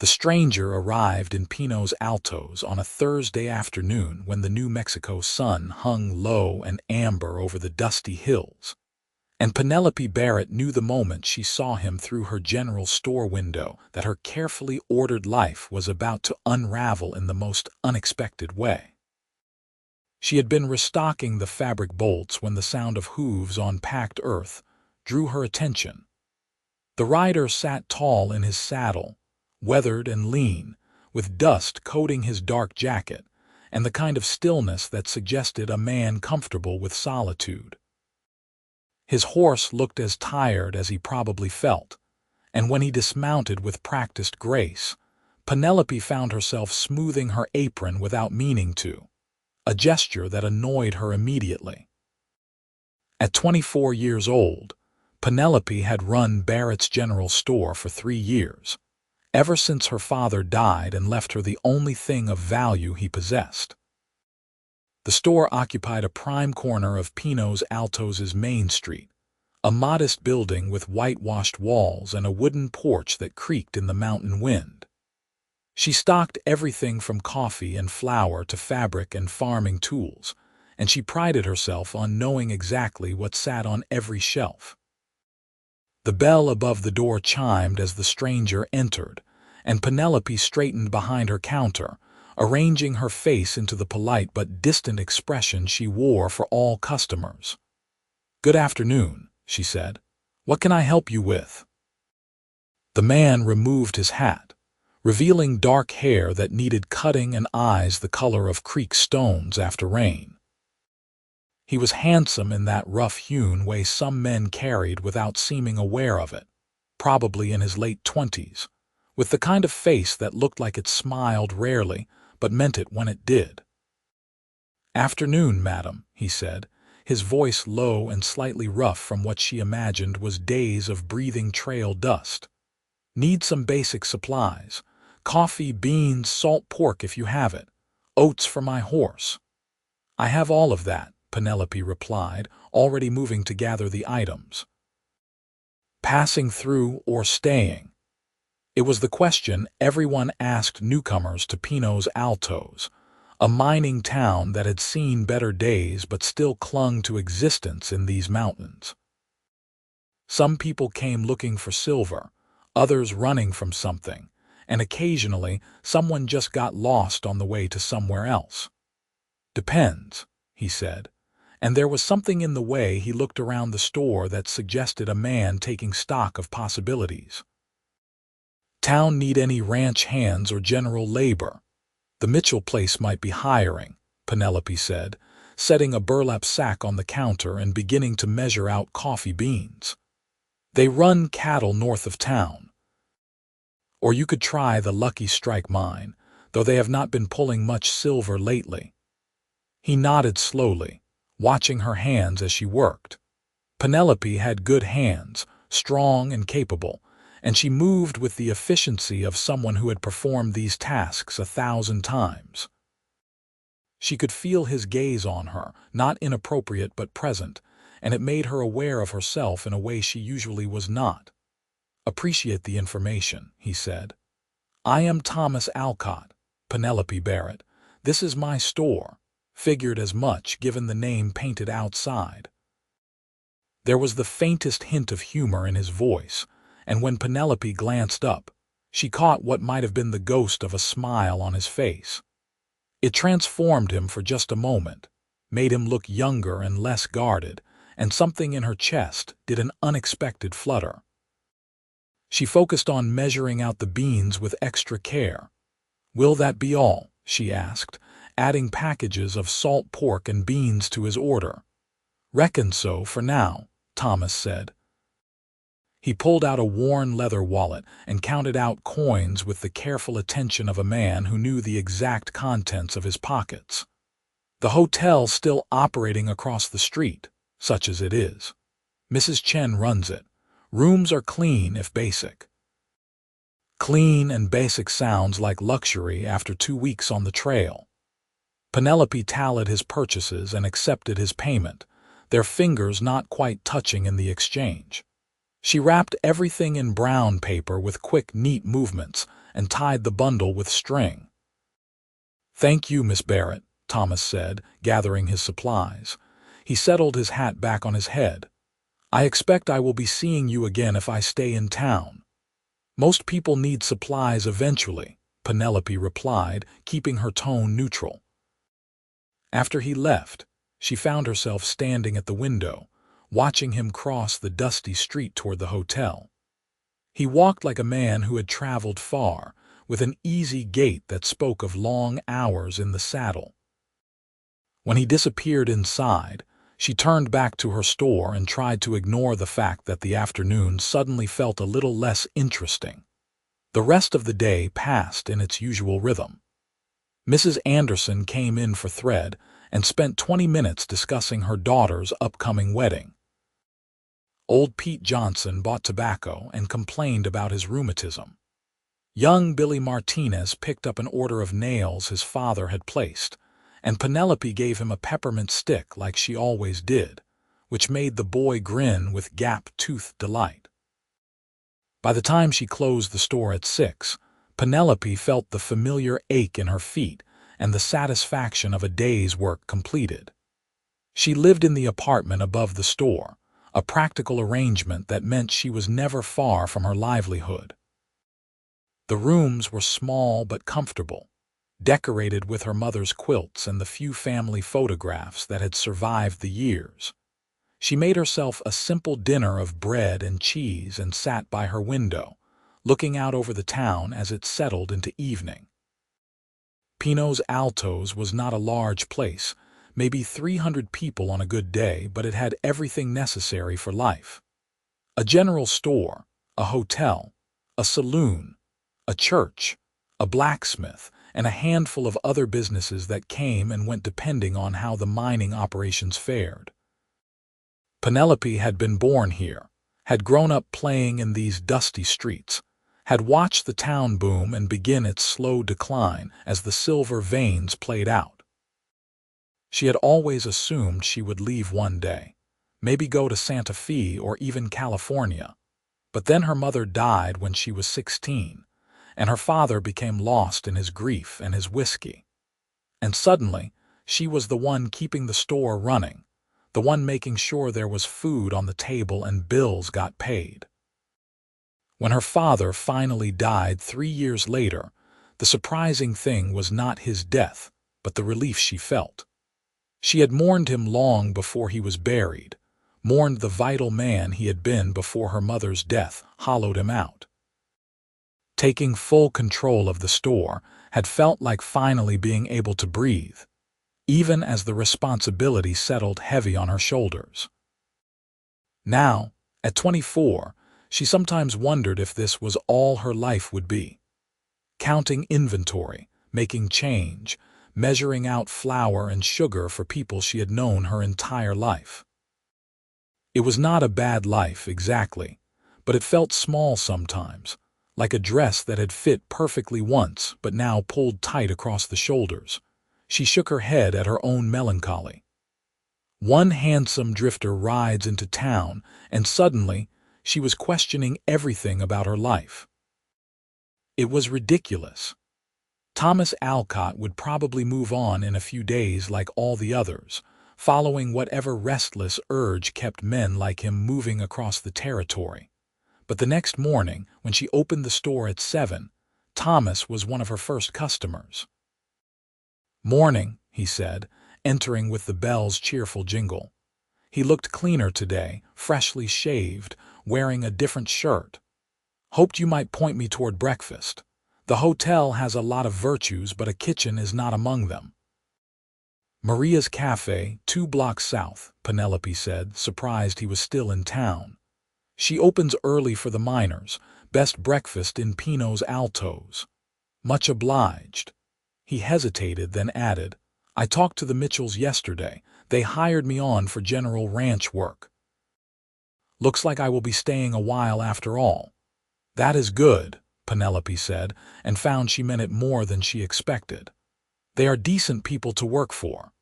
The stranger arrived in Pinos Altos on a Thursday afternoon when the New Mexico sun hung low and amber over the dusty hills, and Penelope Barrett knew the moment she saw him through her general store window that her carefully ordered life was about to unravel in the most unexpected way. She had been restocking the fabric bolts when the sound of hooves on packed earth drew her attention. The rider sat tall in his saddle, weathered and lean, with dust coating his dark jacket, and the kind of stillness that suggested a man comfortable with solitude. His horse looked as tired as he probably felt, and when he dismounted with practiced grace, Penelope found herself smoothing her apron without meaning to, a gesture that annoyed her immediately. At 24 years old, Penelope had run Barrett's General Store for 3 years, ever since her father died and left her the only thing of value he possessed. The store occupied a prime corner of Pinos Altos' Main Street, a modest building with whitewashed walls and a wooden porch that creaked in the mountain wind. She stocked everything from coffee and flour to fabric and farming tools, and she prided herself on knowing exactly what sat on every shelf. The bell above the door chimed as the stranger entered, and Penelope straightened behind her counter, arranging her face into the polite but distant expression she wore for all customers. "Good afternoon," she said. "What can I help you with?" The man removed his hat, revealing dark hair that needed cutting and eyes the color of creek stones after rain. He was handsome in that rough-hewn way some men carried without seeming aware of it, probably in his late 20s, with the kind of face that looked like it smiled rarely but meant it when it did. "Afternoon, madam," he said, his voice low and slightly rough from what she imagined was days of breathing trail dust. "Need some basic supplies. Coffee, beans, salt pork if you have it. Oats for my horse." "I have all of that," Penelope replied, already moving to gather the items. Passing through or staying? It was the question everyone asked newcomers to Pinos Altos, a mining town that had seen better days but still clung to existence in these mountains. Some people came looking for silver, others running from something, and occasionally someone just got lost on the way to somewhere else. "Depends," he said, and there was something in the way he looked around the store that suggested a man taking stock of possibilities. "Town need any ranch hands or general labor? The Mitchell place might be hiring," Penelope said, setting a burlap sack on the counter and beginning to measure out coffee beans. "They run cattle north of town. Or you could try the Lucky Strike mine, though they have not been pulling much silver lately." He nodded slowly, watching her hands as she worked. Penelope had good hands, strong and capable, and she moved with the efficiency of someone who had performed these tasks 1,000 times. She could feel his gaze on her, not inappropriate but present, and it made her aware of herself in a way she usually was not. "Appreciate the information," he said. "I am Thomas Alcott, Penelope Barrett. This is my store." Figured as much given the name painted outside. There was the faintest hint of humor in his voice, and when Penelope glanced up, she caught what might have been the ghost of a smile on his face. It transformed him for just a moment, made him look younger and less guarded, and something in her chest did an unexpected flutter. She focused on measuring out the beans with extra care. "Will that be all?" she asked, adding packages of salt pork and beans to his order. "Reckon so for now," Thomas said. He pulled out a worn leather wallet and counted out coins with the careful attention of a man who knew the exact contents of his pockets. "The hotel still operating across the street, such as it is. Mrs. Chen runs it. Rooms are clean if basic." Clean and basic sounds like luxury after 2 weeks on the trail. Penelope tallied his purchases and accepted his payment, their fingers not quite touching in the exchange. She wrapped everything in brown paper with quick, neat movements, and tied the bundle with string. "Thank you, Miss Barrett," Thomas said, gathering his supplies. He settled his hat back on his head. "I expect I will be seeing you again if I stay in town." "Most people need supplies eventually," Penelope replied, keeping her tone neutral. After he left, she found herself standing at the window, watching him cross the dusty street toward the hotel. He walked like a man who had traveled far, with an easy gait that spoke of long hours in the saddle. When he disappeared inside, she turned back to her store and tried to ignore the fact that the afternoon suddenly felt a little less interesting. The rest of the day passed in its usual rhythm. Mrs. Anderson came in for thread and spent 20 minutes discussing her daughter's upcoming wedding. Old Pete Johnson bought tobacco and complained about his rheumatism. Young Billy Martinez picked up an order of nails his father had placed, and Penelope gave him a peppermint stick like she always did, which made the boy grin with gap-toothed delight. By the time she closed the store at 6, Penelope felt the familiar ache in her feet and the satisfaction of a day's work completed. She lived in the apartment above the store, a practical arrangement that meant she was never far from her livelihood. The rooms were small but comfortable, decorated with her mother's quilts and the few family photographs that had survived the years. She made herself a simple dinner of bread and cheese and sat by her window, looking out over the town as it settled into evening. Pinos Altos was not a large place, maybe 300 people on a good day, but it had everything necessary for life. A general store, a hotel, a saloon, a church, a blacksmith, and a handful of other businesses that came and went depending on how the mining operations fared. Penelope had been born here, had grown up playing in these dusty streets, had watched the town boom and begin its slow decline as the silver veins played out. She had always assumed she would leave one day, maybe go to Santa Fe or even California. But then her mother died when she was 16, and her father became lost in his grief and his whiskey. And suddenly, she was the one keeping the store running, the one making sure there was food on the table and bills got paid. When her father finally died 3 years later, the surprising thing was not his death, but the relief she felt. She had mourned him long before he was buried, mourned the vital man he had been before her mother's death hollowed him out. Taking full control of the store had felt like finally being able to breathe, even as the responsibility settled heavy on her shoulders. Now, at 24, she sometimes wondered if this was all her life would be. Counting inventory, making change, measuring out flour and sugar for people she had known her entire life. It was not a bad life exactly, but it felt small sometimes, like a dress that had fit perfectly once but now pulled tight across the shoulders. She shook her head at her own melancholy. One handsome drifter rides into town, and suddenly she was questioning everything about her life. It was ridiculous. Thomas Alcott would probably move on in a few days like all the others, following whatever restless urge kept men like him moving across the territory. But the next morning, when she opened the store at 7, Thomas was one of her first customers. "Morning," he said, entering with the bell's cheerful jingle. He looked cleaner today, freshly shaved, wearing a different shirt. "Hoped you might point me toward breakfast. The hotel has a lot of virtues, but a kitchen is not among them." "Maria's Cafe, 2 blocks south," Penelope said, surprised he was still in town. "She opens early for the miners. Best breakfast in Pinos Altos." "Much obliged." He hesitated, then added, "I talked to the Mitchells yesterday. They hired me on for general ranch work." "Looks like I will be staying a while after all." "That is good," Penelope said, and found she meant it more than she expected. "They are decent people to work for.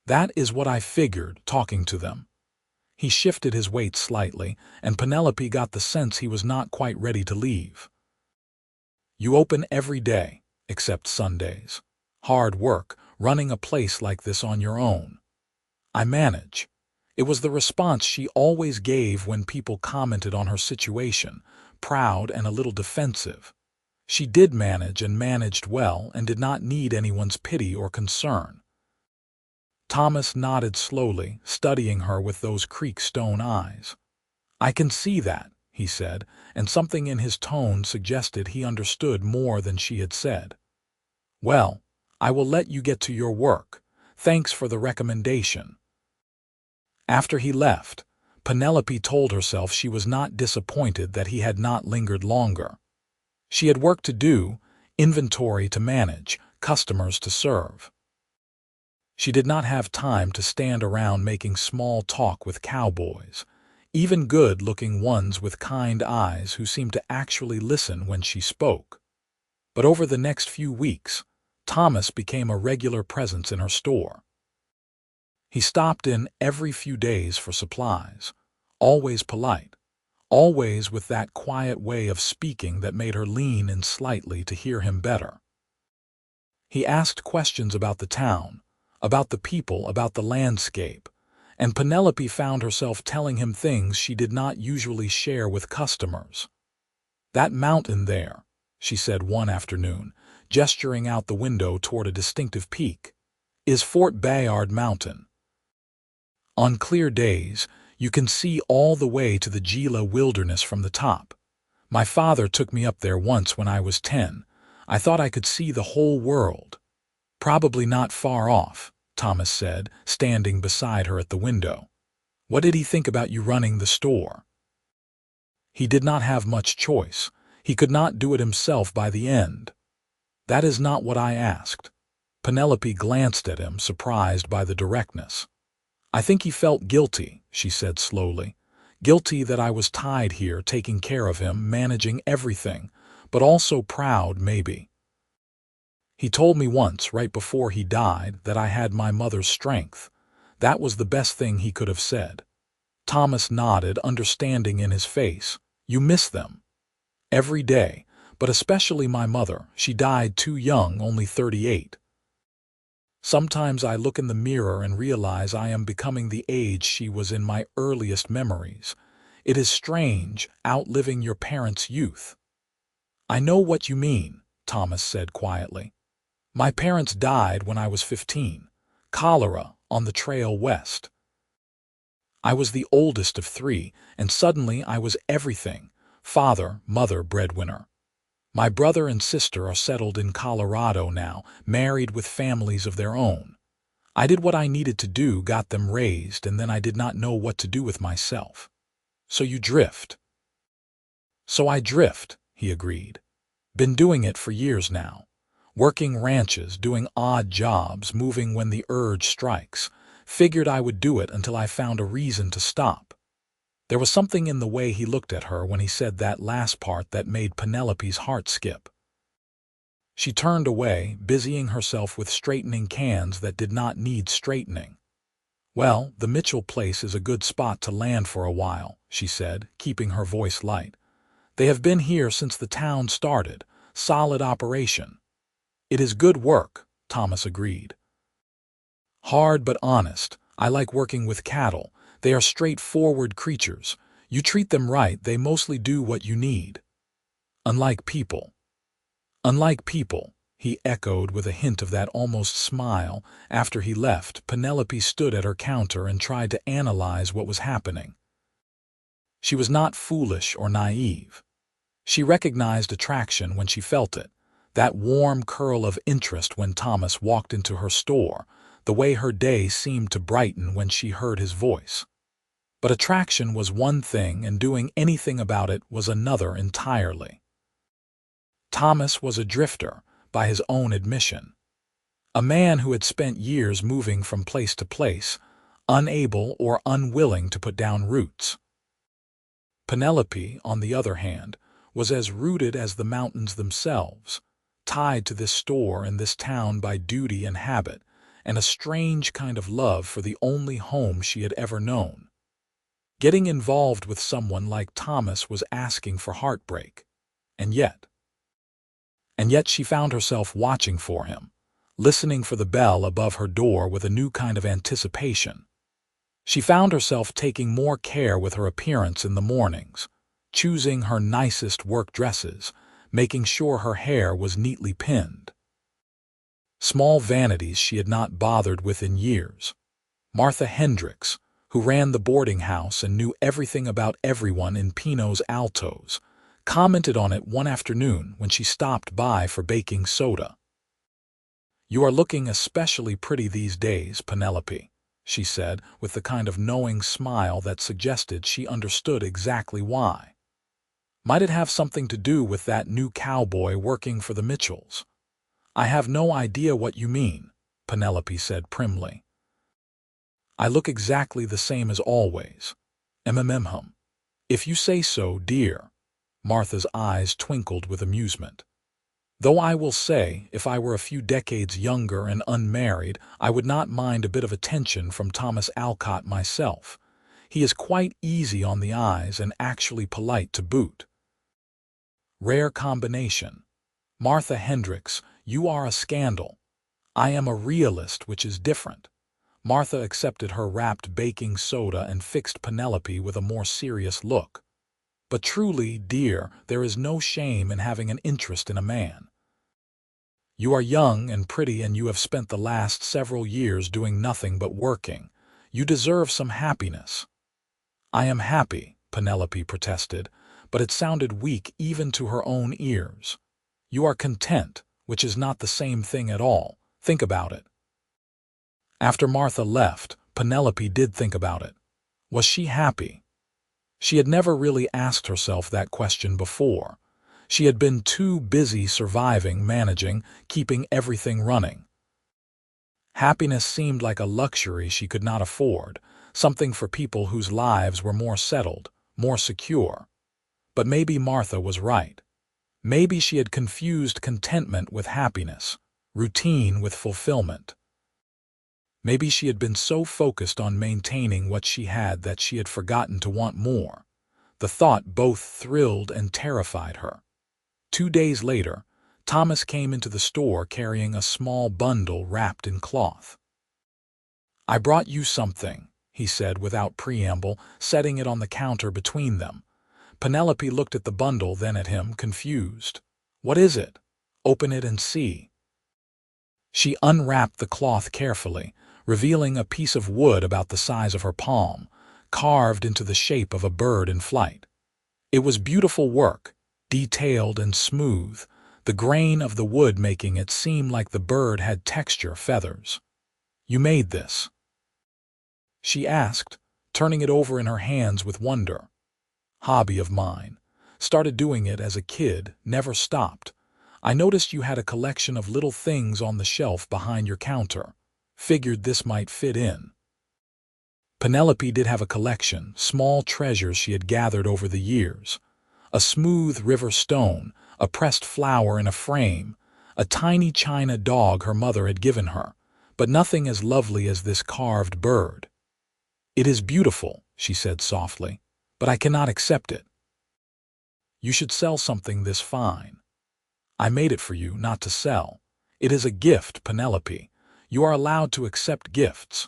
That is what I figured, talking to them." He shifted his weight slightly, and Penelope got the sense he was not quite ready to leave. You open every day, except Sundays. Hard work, running a place like this on your own. I manage. It was the response she always gave when people commented on her situation, proud and a little defensive. She did manage and managed well and did not need anyone's pity or concern. Thomas nodded slowly, studying her with those creek stone eyes. I can see that, he said, and something in his tone suggested he understood more than she had said. Well, I will let you get to your work. Thanks for the recommendation. After he left, Penelope told herself she was not disappointed that he had not lingered longer. She had work to do, inventory to manage, customers to serve. She did not have time to stand around making small talk with cowboys, even good-looking ones with kind eyes who seemed to actually listen when she spoke. But over the next few weeks, Thomas became a regular presence in her store. He stopped in every few days for supplies, always polite, always with that quiet way of speaking that made her lean in slightly to hear him better. He asked questions about the town, about the people, about the landscape, and Penelope found herself telling him things she did not usually share with customers. That mountain there, she said one afternoon, gesturing out the window toward a distinctive peak, is Fort Bayard Mountain. On clear days, you can see all the way to the Gila wilderness from the top. My father took me up there once when I was 10. I thought I could see the whole world. Probably not far off, Thomas said, standing beside her at the window. What did he think about you running the store? He did not have much choice. He could not do it himself by the end. That is not what I asked. Penelope glanced at him, surprised by the directness. I think he felt guilty, she said slowly. Guilty that I was tied here, taking care of him, managing everything, but also proud, maybe. He told me once, right before he died, that I had my mother's strength. That was the best thing he could have said. Thomas nodded, understanding in his face. You miss them. Every day, but especially my mother. She died too young, only 38. Sometimes I look in the mirror and realize I am becoming the age she was in my earliest memories. It is strange, outliving your parents' youth. I know what you mean, Thomas said quietly. My parents died when I was 15. Cholera, on the trail west. I was the oldest of 3, and suddenly I was everything. Father, mother, breadwinner. My brother and sister are settled in Colorado now, married with families of their own. I did what I needed to do, got them raised, and then I did not know what to do with myself. So you drift. So I drift, he agreed. Been doing it for years now. Working ranches, doing odd jobs, moving when the urge strikes. Figured I would do it until I found a reason to stop. There was something in the way he looked at her when he said that last part that made Penelope's heart skip. She turned away, busying herself with straightening cans that did not need straightening. Well, the Mitchell place is a good spot to land for a while, she said, keeping her voice light. They have been here since the town started. Solid operation. It is good work, Thomas agreed. Hard but honest. I like working with cattle. They are straightforward creatures. You treat them right, they mostly do what you need. Unlike people. Unlike people, he echoed with a hint of that almost smile. After he left, Penelope stood at her counter and tried to analyze what was happening. She was not foolish or naive. She recognized attraction when she felt it, that warm curl of interest when Thomas walked into her store, the way her day seemed to brighten when she heard his voice. But attraction was one thing and doing anything about it was another entirely. Thomas was a drifter, by his own admission. A man who had spent years moving from place to place, unable or unwilling to put down roots. Penelope, on the other hand, was as rooted as the mountains themselves, tied to this store and this town by duty and habit, and a strange kind of love for the only home she had ever known. Getting involved with someone like Thomas was asking for heartbreak. And yet, and yet she found herself watching for him, listening for the bell above her door with a new kind of anticipation. She found herself taking more care with her appearance in the mornings, choosing her nicest work dresses, making sure her hair was neatly pinned. Small vanities she had not bothered with in years. Martha Hendricks, who ran the boarding house and knew everything about everyone in Pinos Altos, commented on it one afternoon when she stopped by for baking soda. "You are looking especially pretty these days, Penelope," she said, with the kind of knowing smile that suggested she understood exactly why. "Might it have something to do with that new cowboy working for the Mitchells?" "I have no idea what you mean," Penelope said primly. "I look exactly the same as always. Hum. If you say so, dear." Martha's eyes twinkled with amusement. "Though I will say, if I were a few decades younger and unmarried, I would not mind a bit of attention from Thomas Alcott myself. He is quite easy on the eyes and actually polite to boot." "Rare combination. Martha Hendricks, you are a scandal. I am a realist, which is different." Martha accepted her wrapped baking soda and fixed Penelope with a more serious look. "But truly, dear, there is no shame in having an interest in a man. You are young and pretty, and you have spent the last several years doing nothing but working. You deserve some happiness." "I am happy," Penelope protested, but it sounded weak even to her own ears. "You are content, which is not the same thing at all. Think about it." After Martha left, Penelope did think about it. Was she happy? She had never really asked herself that question before. She had been too busy surviving, managing, keeping everything running. Happiness seemed like a luxury she could not afford, something for people whose lives were more settled, more secure. But maybe Martha was right. Maybe she had confused contentment with happiness, routine with fulfillment. Maybe she had been so focused on maintaining what she had that she had forgotten to want more. The thought both thrilled and terrified her. 2 days later, Thomas came into the store carrying a small bundle wrapped in cloth. "I brought you something," he said without preamble, setting it on the counter between them. Penelope looked at the bundle, then at him, confused. "What is it? Open it and see." She unwrapped the cloth carefully, revealing a piece of wood about the size of her palm, carved into the shape of a bird in flight. It was beautiful work, detailed and smooth, the grain of the wood making it seem like the bird had texture, feathers. "You made this?" she asked, turning it over in her hands with wonder. "Hobby of mine. Started doing it as a kid, never stopped. I noticed you had a collection of little things on the shelf behind your counter. Figured this might fit in." Penelope did have a collection, small treasures she had gathered over the years. A smooth river stone, a pressed flower in a frame, a tiny china dog her mother had given her, but nothing as lovely as this carved bird. "It is beautiful," she said softly, "but I cannot accept it." "You should sell something this fine." "I made it for you, not to sell. It is a gift, Penelope. You are allowed to accept gifts."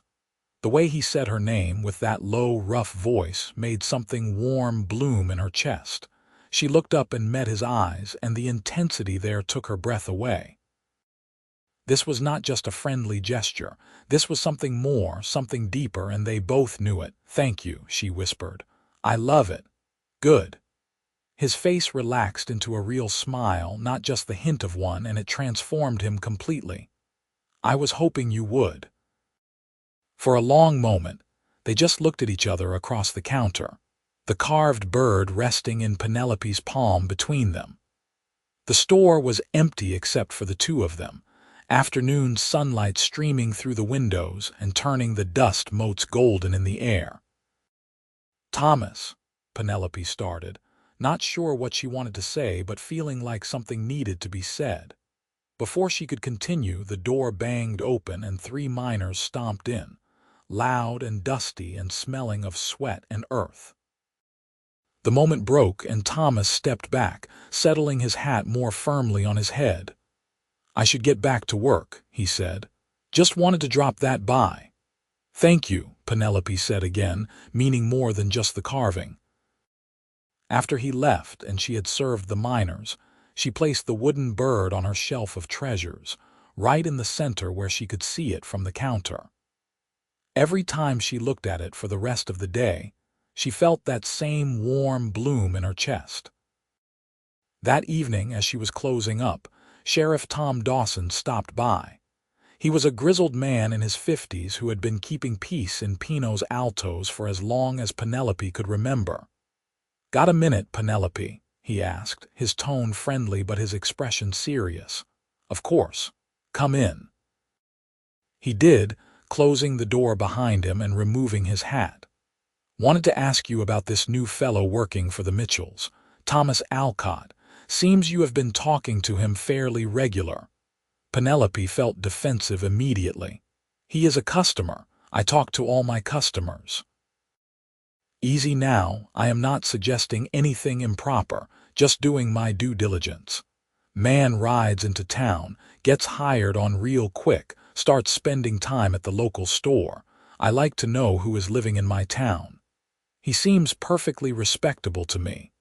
The way he said her name with that low, rough voice made something warm bloom in her chest. She looked up and met his eyes, and the intensity there took her breath away. This was not just a friendly gesture. This was something more, something deeper, and they both knew it. "Thank you," she whispered. "I love it." "Good." His face relaxed into a real smile, not just the hint of one, and it transformed him completely. "I was hoping you would." For a long moment, they just looked at each other across the counter, the carved bird resting in Penelope's palm between them. The store was empty except for the two of them, afternoon sunlight streaming through the windows and turning the dust motes golden in the air. "Thomas," Penelope started, not sure what she wanted to say but feeling like something needed to be said. Before she could continue, the door banged open and 3 miners stomped in, loud and dusty and smelling of sweat and earth. The moment broke and Thomas stepped back, settling his hat more firmly on his head. "I should get back to work," he said. "Just wanted to drop that by." "Thank you," Penelope said again, meaning more than just the carving. After he left and she had served the miners, she placed the wooden bird on her shelf of treasures, right in the center where she could see it from the counter. Every time she looked at it for the rest of the day, she felt that same warm bloom in her chest. That evening, as she was closing up, Sheriff Tom Dawson stopped by. He was a grizzled man in his 50s who had been keeping peace in Pinos Altos for as long as Penelope could remember. "Got a minute, Penelope?" he asked, his tone friendly but his expression serious. "Of course. Come in." He did, closing the door behind him and removing his hat. "Wanted to ask you about this new fellow working for the Mitchells, Thomas Alcott. Seems you have been talking to him fairly regular." Penelope felt defensive immediately. "He is a customer. I talk to all my customers." "Easy now, I am not suggesting anything improper, just doing my due diligence. Man rides into town, gets hired on real quick, starts spending time at the local store. I like to know who is living in my town. He seems perfectly respectable to me.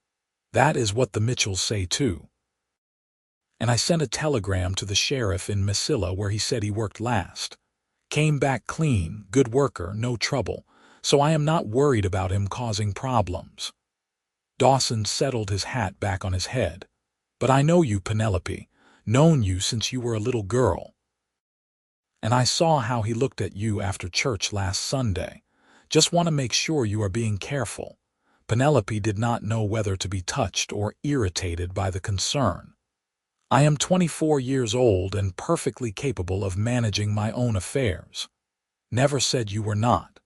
That is what the Mitchells say too. And I sent a telegram to the sheriff in Mesilla where he said he worked last. Came back clean, good worker, no trouble, so I am not worried about him causing problems." Dawson settled his hat back on his head. "But I know you, Penelope. Known you since you were a little girl. And I saw how he looked at you after church last Sunday. Just want to make sure you are being careful." Penelope did not know whether to be touched or irritated by the concern. "I am 24 years old and perfectly capable of managing my own affairs." "Never said you were not.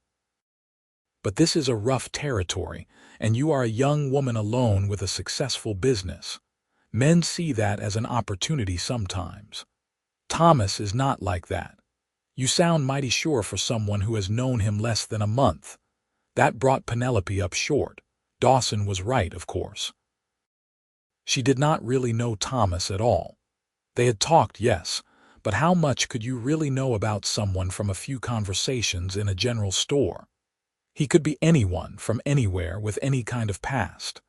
But this is a rough territory, and you are a young woman alone with a successful business. Men see that as an opportunity sometimes. Thomas is not like that. You sound mighty sure for someone who has known him less than a month." That brought Penelope up short. Dawson was right, of course. She did not really know Thomas at all. They had talked, yes, but how much could you really know about someone from a few conversations in a general store? He could be anyone from anywhere with any kind of past.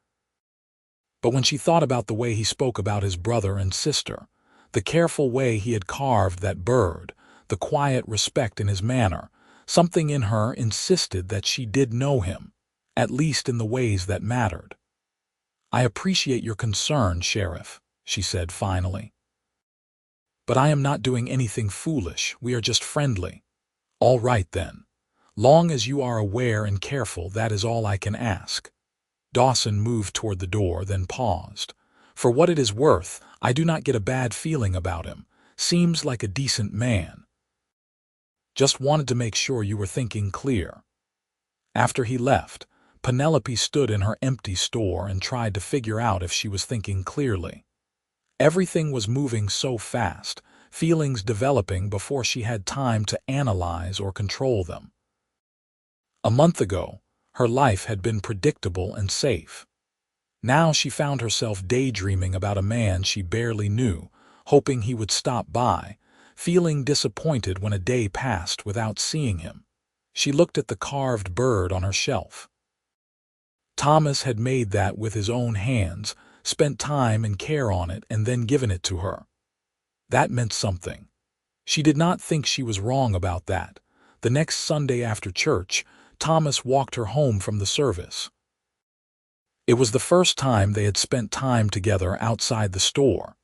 But when she thought about the way he spoke about his brother and sister, the careful way he had carved that bird, the quiet respect in his manner, something in her insisted that she did know him, at least in the ways that mattered. "I appreciate your concern, Sheriff," she said finally. "But I am not doing anything foolish. We are just friendly." "All right then. Long as you are aware and careful, that is all I can ask." Dawson moved toward the door, then paused. "For what it is worth, I do not get a bad feeling about him. Seems like a decent man. Just wanted to make sure you were thinking clear." After he left, Penelope stood in her empty store and tried to figure out if she was thinking clearly. Everything was moving so fast, feelings developing before she had time to analyze or control them. A month ago, her life had been predictable and safe. Now she found herself daydreaming about a man she barely knew, hoping he would stop by, feeling disappointed when a day passed without seeing him. She looked at the carved bird on her shelf. Thomas had made that with his own hands, spent time and care on it, and then given it to her. That meant something. She did not think she was wrong about that. The next Sunday after church, Thomas walked her home from the service. It was the first time they had spent time together outside the store,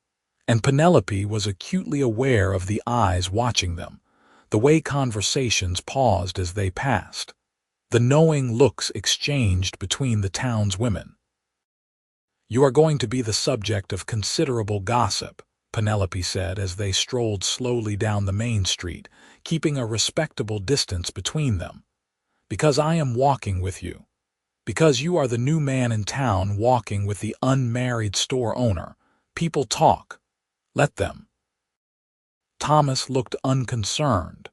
and Penelope was acutely aware of the eyes watching them, the way conversations paused as they passed, the knowing looks exchanged between the town's women. "You are going to be the subject of considerable gossip," Penelope said as they strolled slowly down the main street, keeping a respectable distance between them. "Because I am walking with you. Because you are the new man in town walking with the unmarried store owner. People talk. Let them." Thomas looked unconcerned.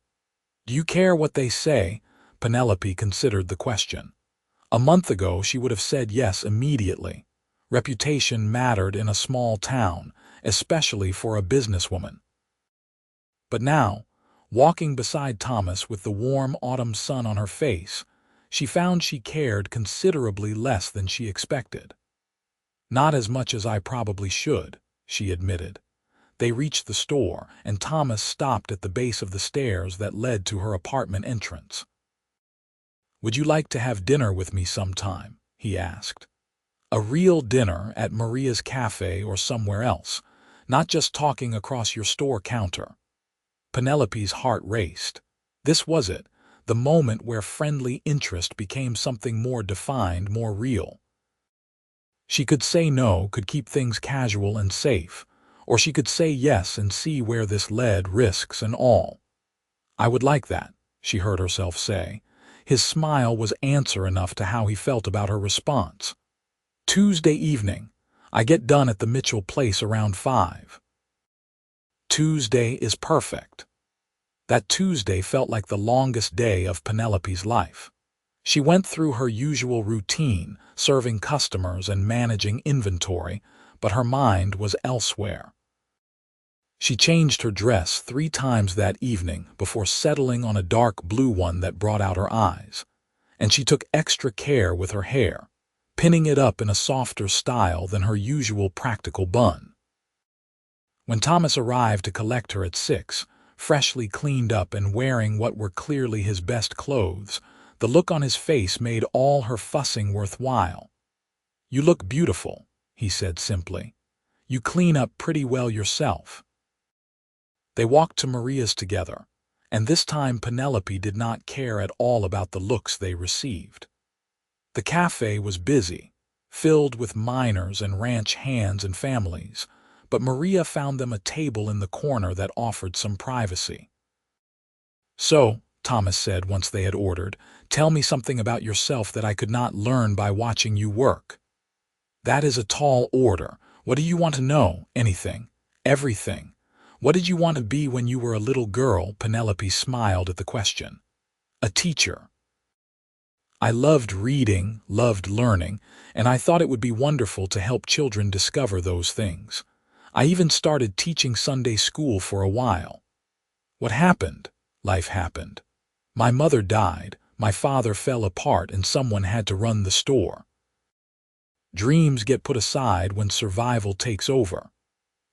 "Do you care what they say?" Penelope considered the question. A month ago, she would have said yes immediately. Reputation mattered in a small town, especially for a businesswoman. But now, walking beside Thomas with the warm autumn sun on her face, she found she cared considerably less than she expected. "Not as much as I probably should," she admitted. They reached the store, and Thomas stopped at the base of the stairs that led to her apartment entrance. "Would you like to have dinner with me sometime?" he asked. "A real dinner at Maria's cafe or somewhere else, not just talking across your store counter." Penelope's heart raced. This was it, the moment where friendly interest became something more defined, more real. She could say no, could keep things casual and safe, or she could say yes and see where this led, risks and all. "I would like that," she heard herself say. His smile was answer enough to how he felt about her response. "Tuesday evening. I get done at the Mitchell place around 5. "Tuesday is perfect." That Tuesday felt like the longest day of Penelope's life. She went through her usual routine, serving customers and managing inventory, but her mind was elsewhere. She changed her dress 3 times that evening before settling on a dark blue one that brought out her eyes, and she took extra care with her hair, pinning it up in a softer style than her usual practical bun. When Thomas arrived to collect her at 6, freshly cleaned up and wearing what were clearly his best clothes, the look on his face made all her fussing worthwhile. "You look beautiful," he said simply. "You clean up pretty well yourself." They walked to Maria's together, and this time Penelope did not care at all about the looks they received. The cafe was busy, filled with miners and ranch hands and families, but Maria found them a table in the corner that offered some privacy. "So," Thomas said once they had ordered, "tell me something about yourself that I could not learn by watching you work." "That is a tall order. What do you want to know? Anything. Everything. What did you want to be when you were a little girl?" Penelope smiled at the question. "A teacher. I loved reading, loved learning, and I thought it would be wonderful to help children discover those things. I even started teaching Sunday school for a while. What happened? Life happened. My mother died, my father fell apart, and someone had to run the store. Dreams get put aside when survival takes over."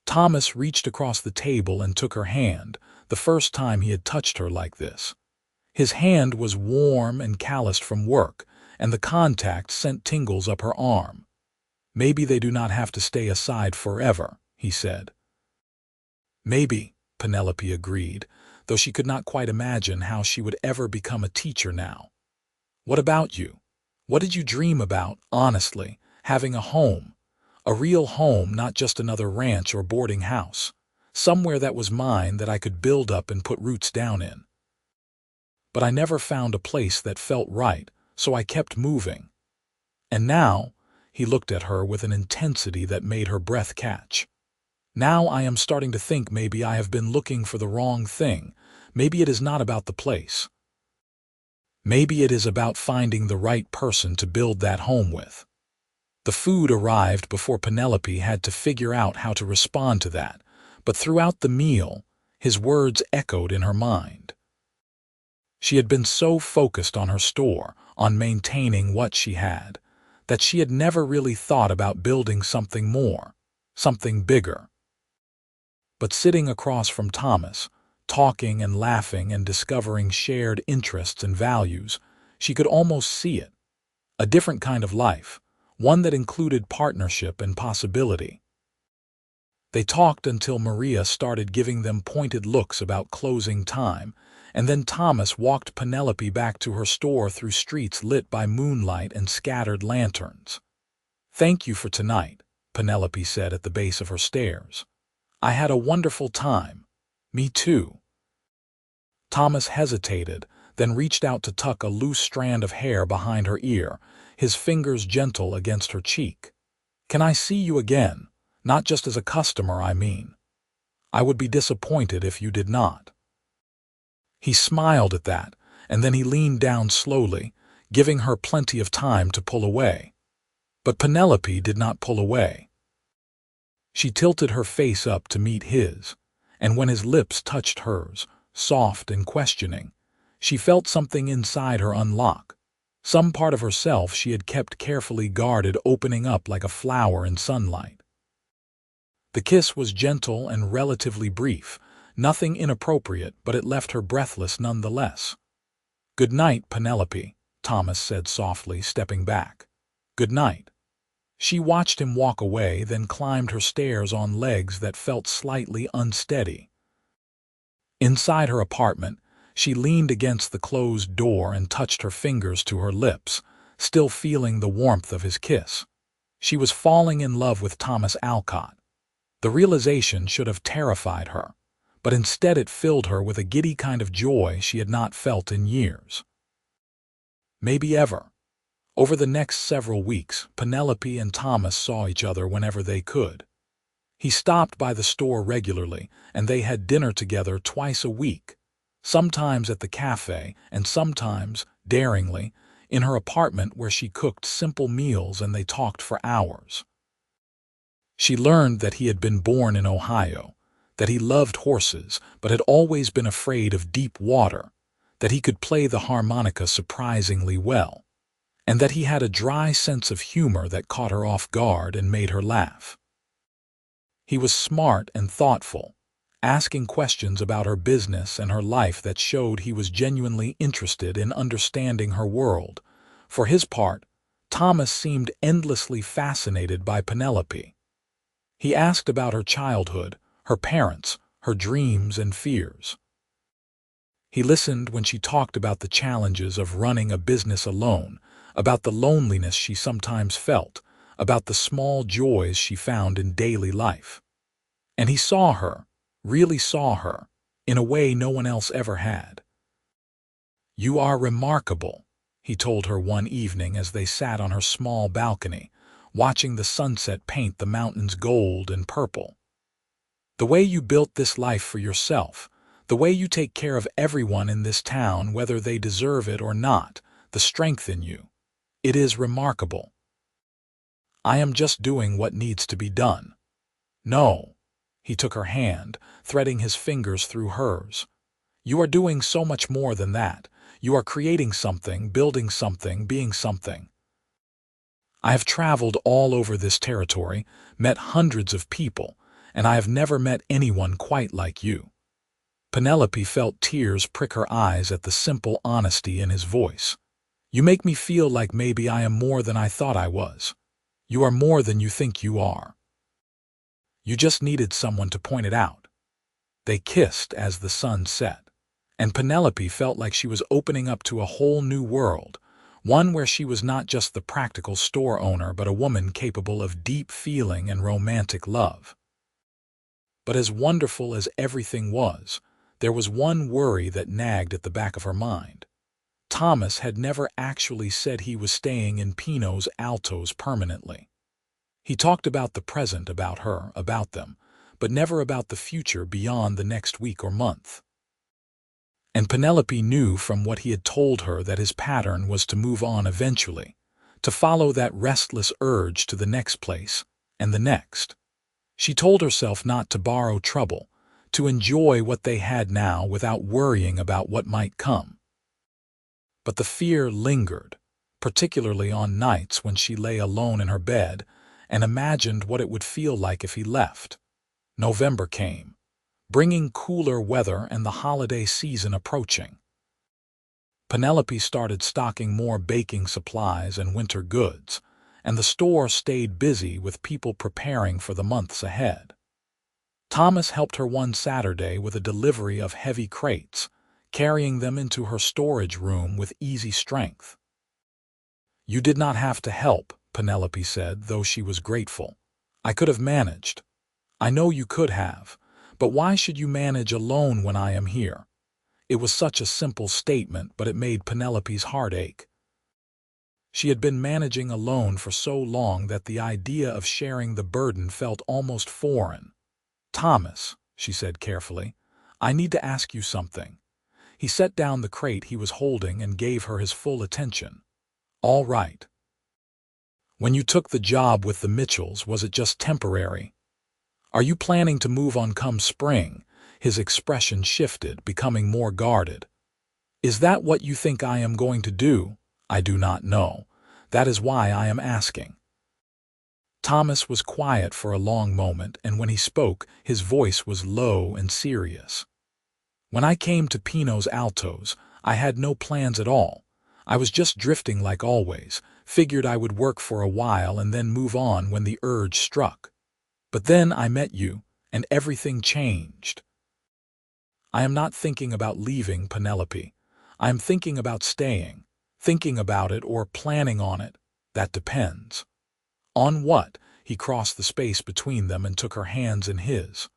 Thomas reached across the table and took her hand, the first time he had touched her like this. His hand was warm and calloused from work, and the contact sent tingles up her arm. "Maybe they do not have to stay aside forever," he said. "Maybe," Penelope agreed, though she could not quite imagine how she would ever become a teacher now. "What about you? What did you dream about, honestly, having a home? A real home, not just another ranch or boarding house. Somewhere that was mine that I could build up and put roots down in. But I never found a place that felt right, so I kept moving. And now," he looked at her with an intensity that made her breath catch, "now I am starting to think maybe I have been looking for the wrong thing. Maybe it is not about the place. Maybe it is about finding the right person to build that home with." The food arrived before Penelope had to figure out how to respond to that, but throughout the meal, his words echoed in her mind. She had been so focused on her store, on maintaining what she had, that she had never really thought about building something more, something bigger. But sitting across from Thomas, talking and laughing and discovering shared interests and values, she could almost see it. A different kind of life, one that included partnership and possibility. They talked until Maria started giving them pointed looks about closing time, and then Thomas walked Penelope back to her store through streets lit by moonlight and scattered lanterns. "Thank you for tonight," Penelope said at the base of her stairs. "I had a wonderful time." "Me too." Thomas hesitated, then reached out to tuck a loose strand of hair behind her ear, his fingers gentle against her cheek. "Can I see you again? Not just as a customer, I mean. I would be disappointed if you did not." He smiled at that, and then he leaned down slowly, giving her plenty of time to pull away. But Penelope did not pull away. She tilted her face up to meet his, and when his lips touched hers, soft and questioning, she felt something inside her unlock. Some part of herself she had kept carefully guarded opening up like a flower in sunlight. The kiss was gentle and relatively brief, nothing inappropriate, but it left her breathless nonetheless. "Good night, Penelope," Thomas said softly, stepping back. "Good night." She watched him walk away, then climbed her stairs on legs that felt slightly unsteady. Inside her apartment, she leaned against the closed door and touched her fingers to her lips, still feeling the warmth of his kiss. She was falling in love with Thomas Alcott. The realization should have terrified her, but instead it filled her with a giddy kind of joy she had not felt in years. Maybe ever. Over the next several weeks, Penelope and Thomas saw each other whenever they could. He stopped by the store regularly, and they had dinner together twice a week, sometimes at the cafe and sometimes, daringly, in her apartment where she cooked simple meals and they talked for hours. She learned that he had been born in Ohio, that he loved horses but had always been afraid of deep water, that he could play the harmonica surprisingly well, and that he had a dry sense of humor that caught her off guard and made her laugh. He was smart and thoughtful, asking questions about her business and her life that showed he was genuinely interested in understanding her world. For his part, Thomas seemed endlessly fascinated by Penelope. He asked about her childhood, her parents, her dreams and fears. He listened when she talked about the challenges of running a business alone, about the loneliness she sometimes felt, about the small joys she found in daily life. And he saw her, really saw her, in a way no one else ever had. "You are remarkable," he told her one evening as they sat on her small balcony, watching the sunset paint the mountains gold and purple. "The way you built this life for yourself, the way you take care of everyone in this town whether they deserve it or not, the strength in you. It is remarkable. I am just doing what needs to be done." "No." He took her hand, threading his fingers through hers. "You are doing so much more than that. You are creating something, building something, being something. I have traveled all over this territory, met hundreds of people, and I have never met anyone quite like you." Penelope felt tears prick her eyes at the simple honesty in his voice. "You make me feel like maybe I am more than I thought I was. You are more than you think you are. You just needed someone to point it out." They kissed as the sun set, and Penelope felt like she was opening up to a whole new world, one where she was not just the practical store owner but a woman capable of deep feeling and romantic love. But as wonderful as everything was, there was one worry that nagged at the back of her mind. Thomas had never actually said he was staying in Pinos Altos permanently. He talked about the present, about her, about them, but never about the future beyond the next week or month. And Penelope knew from what he had told her that his pattern was to move on eventually, to follow that restless urge to the next place and the next. She told herself not to borrow trouble, to enjoy what they had now without worrying about what might come. But the fear lingered, particularly on nights when she lay alone in her bed and imagined what it would feel like if he left. November came, bringing cooler weather and the holiday season approaching. Penelope started stocking more baking supplies and winter goods, and the store stayed busy with people preparing for the months ahead. Thomas helped her one Saturday with a delivery of heavy crates, carrying them into her storage room with easy strength. "You did not have to help," Penelope said, though she was grateful. "I could have managed. I know you could have, but why should you manage alone when I am here?" It was such a simple statement, but it made Penelope's heart ache. She had been managing alone for so long that the idea of sharing the burden felt almost foreign. "Thomas," she said carefully, "I need to ask you something." He set down the crate he was holding and gave her his full attention. All right. When you took the job with the Mitchells, was it just temporary? Are you planning to move on come spring? His expression shifted, becoming more guarded. Is that what you think I am going to do? I do not know. That is why I am asking. Thomas was quiet for a long moment, and when he spoke, his voice was low and serious. When I came to Pinos Altos, I had no plans at all. I was just drifting like always, figured I would work for a while and then move on when the urge struck. But then I met you, and everything changed. I am not thinking about leaving, Penelope. I am thinking about staying, thinking about it or planning on it. That depends. On what? He crossed the space between them and took her hands in his.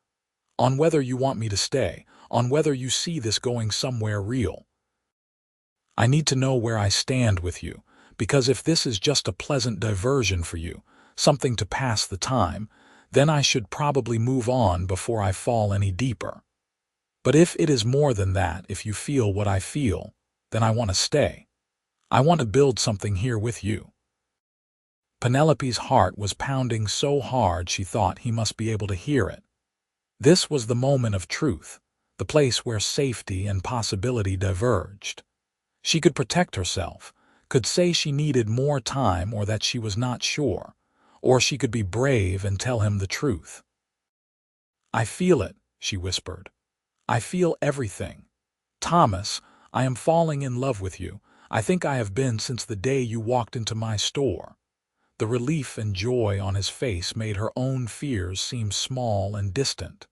On whether you want me to stay, on whether you see this going somewhere real. I need to know where I stand with you, because if this is just a pleasant diversion for you, something to pass the time, then I should probably move on before I fall any deeper. But if it is more than that, if you feel what I feel, then I want to stay. I want to build something here with you. Penelope's heart was pounding so hard she thought he must be able to hear it. This was the moment of truth, the place where safety and possibility diverged. She could protect herself, could say she needed more time or that she was not sure, or she could be brave and tell him the truth. I feel it, she whispered. I feel everything. Thomas, I am falling in love with you. I think I have been since the day you walked into my store. The relief and joy on his face made her own fears seem small and distant.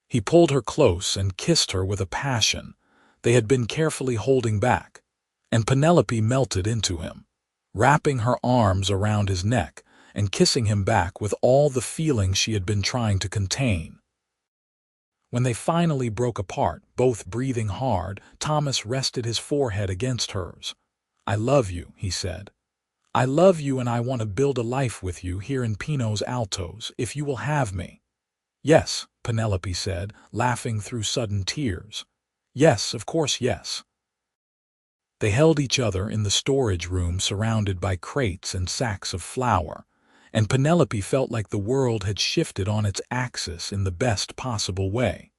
He pulled her close and kissed her with a passion they had been carefully holding back, and Penelope melted into him, wrapping her arms around his neck and kissing him back with all the feeling she had been trying to contain. When they finally broke apart, both breathing hard, Thomas rested his forehead against hers. I love you, he said. I love you, and I want to build a life with you here in Pinos Altos, if you will have me. Yes, Penelope said, laughing through sudden tears. Yes, of course, yes. They held each other in the storage room surrounded by crates and sacks of flour, and Penelope felt like the world had shifted on its axis in the best possible way.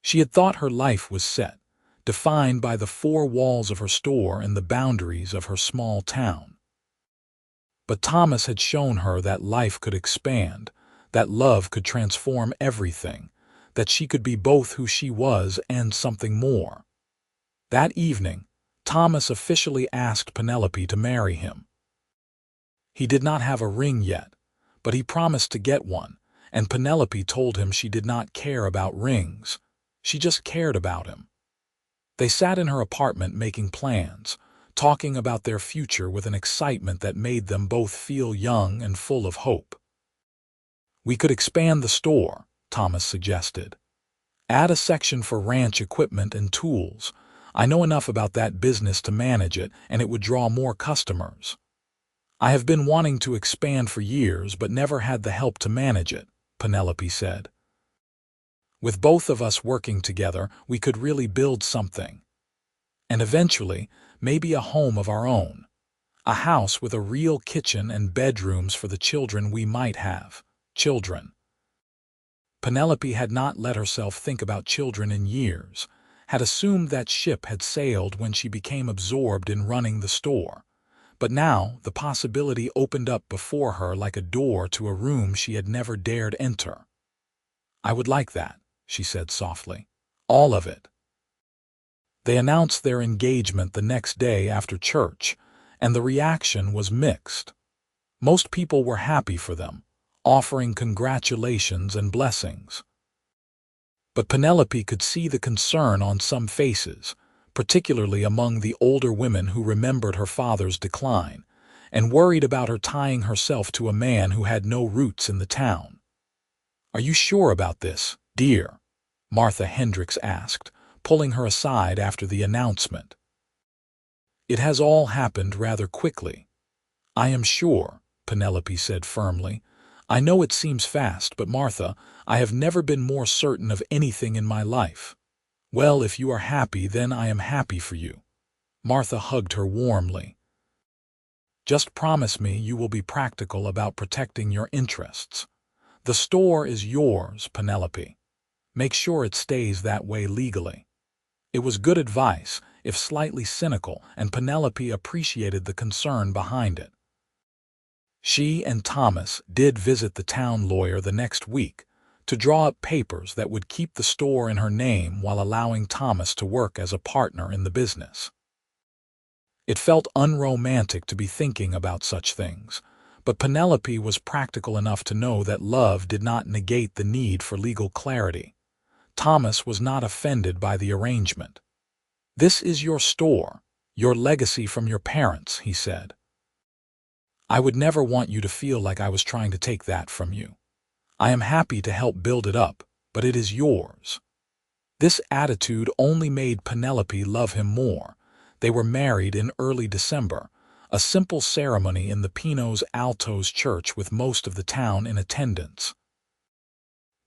She had thought her life was set, defined by the four walls of her store and the boundaries of her small town. But Thomas had shown her that life could expand, that love could transform everything, that she could be both who she was and something more. That evening, Thomas officially asked Penelope to marry him. He did not have a ring yet, but he promised to get one, and Penelope told him she did not care about rings. She just cared about him. They sat in her apartment making plans, talking about their future with an excitement that made them both feel young and full of hope. We could expand the store, Thomas suggested. Add a section for ranch equipment and tools. I know enough about that business to manage it, and it would draw more customers. I have been wanting to expand for years but never had the help to manage it, Penelope said. With both of us working together, we could really build something. And eventually, maybe a home of our own. A house with a real kitchen and bedrooms for the children we might have. Children. Penelope had not let herself think about children in years, had assumed that ship had sailed when she became absorbed in running the store. But now the possibility opened up before her like a door to a room she had never dared enter. I would like that, she said softly. All of it. They announced their engagement the next day after church, and the reaction was mixed. Most people were happy for them, offering congratulations and blessings. But Penelope could see the concern on some faces, particularly among the older women who remembered her father's decline, and worried about her tying herself to a man who had no roots in the town. Are you sure about this, dear? Martha Hendricks asked, pulling her aside after the announcement. It has all happened rather quickly. I am sure, Penelope said firmly. I know it seems fast, but Martha, I have never been more certain of anything in my life. Well, if you are happy, then I am happy for you. Martha hugged her warmly. Just promise me you will be practical about protecting your interests. The store is yours, Penelope. Make sure it stays that way legally." It was good advice, if slightly cynical, and Penelope appreciated the concern behind it. She and Thomas did visit the town lawyer the next week to draw up papers that would keep the store in her name while allowing Thomas to work as a partner in the business. It felt unromantic to be thinking about such things, but Penelope was practical enough to know that love did not negate the need for legal clarity. Thomas was not offended by the arrangement. "This is your store, your legacy from your parents," he said. "I would never want you to feel like I was trying to take that from you. I am happy to help build it up, but it is yours." This attitude only made Penelope love him more. They were married in early December, a simple ceremony in the Pinos Altos church with most of the town in attendance.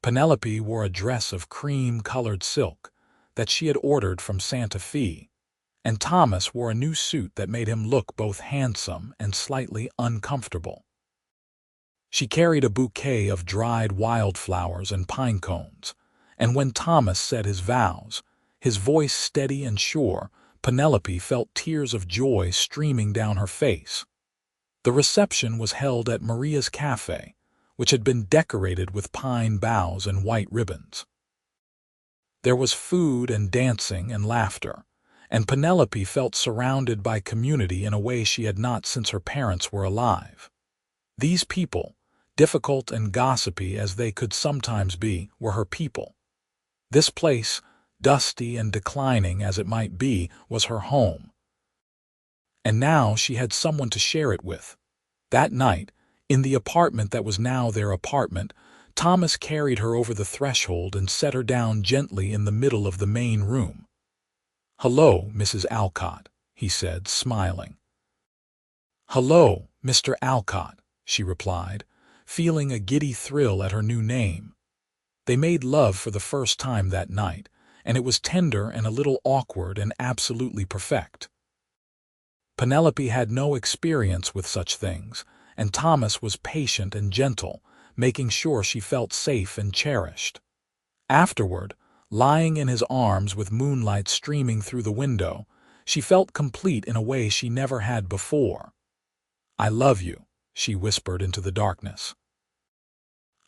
Penelope wore a dress of cream-colored silk that she had ordered from Santa Fe, and Thomas wore a new suit that made him look both handsome and slightly uncomfortable. She carried a bouquet of dried wildflowers and pine cones, and when Thomas said his vows, his voice steady and sure, Penelope felt tears of joy streaming down her face. The reception was held at Maria's Cafe, which had been decorated with pine boughs and white ribbons. There was food and dancing and laughter, and Penelope felt surrounded by community in a way she had not since her parents were alive. These people, difficult and gossipy as they could sometimes be, were her people. This place, dusty and declining as it might be, was her home. And now she had someone to share it with. That night, in the apartment that was now their apartment, Thomas carried her over the threshold and set her down gently in the middle of the main room. "Hello, Mrs. Alcott," he said, smiling. "Hello, Mr. Alcott," she replied, feeling a giddy thrill at her new name. They made love for the first time that night, and it was tender and a little awkward and absolutely perfect. Penelope had no experience with such things, and Thomas was patient and gentle, making sure she felt safe and cherished. Afterward, lying in his arms with moonlight streaming through the window, she felt complete in a way she never had before. "I love you," she whispered into the darkness.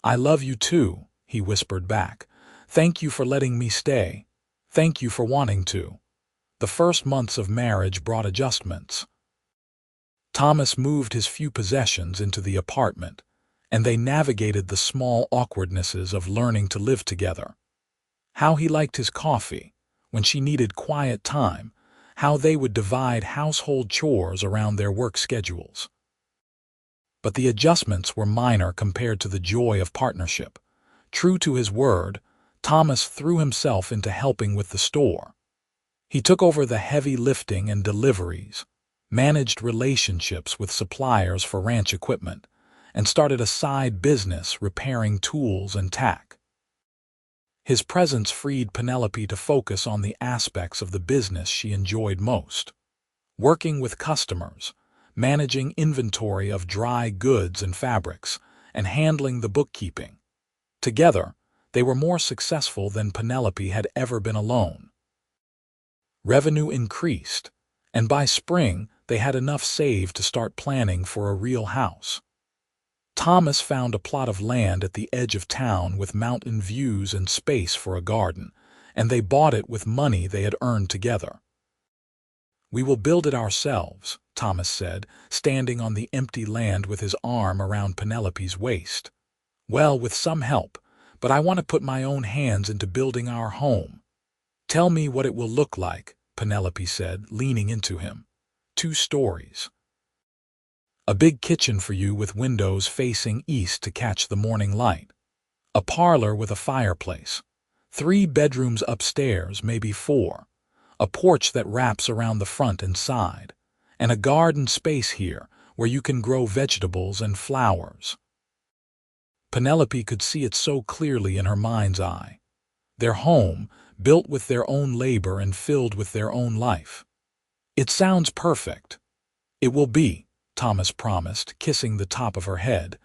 "I love you too," he whispered back. "Thank you for letting me stay. Thank you for wanting to." The first months of marriage brought adjustments. Thomas moved his few possessions into the apartment, and they navigated the small awkwardnesses of learning to live together. How he liked his coffee, when she needed quiet time, how they would divide household chores around their work schedules. But the adjustments were minor compared to the joy of partnership. True to his word, Thomas threw himself into helping with the store. He took over the heavy lifting and deliveries, managed relationships with suppliers for ranch equipment, and started a side business repairing tools and tack. His presence freed Penelope to focus on the aspects of the business she enjoyed most: working with customers, managing inventory of dry goods and fabrics, and handling the bookkeeping. Together, they were more successful than Penelope had ever been alone. Revenue increased, and by spring they had enough saved to start planning for a real house. Thomas found a plot of land at the edge of town with mountain views and space for a garden, and they bought it with money they had earned together. "We will build it ourselves," Thomas said, standing on the empty land with his arm around Penelope's waist. "Well, with some help, but I want to put my own hands into building our home." "Tell me what it will look like," Penelope said, leaning into him. "2 stories. A big kitchen for you with windows facing east to catch the morning light. A parlor with a fireplace. 3 bedrooms upstairs, maybe 4. A porch that wraps around the front and side. And a garden space here where you can grow vegetables and flowers." Penelope could see it so clearly in her mind's eye. Their home, built with their own labor and filled with their own life. "It sounds perfect." "It will be," Thomas promised, kissing the top of her head.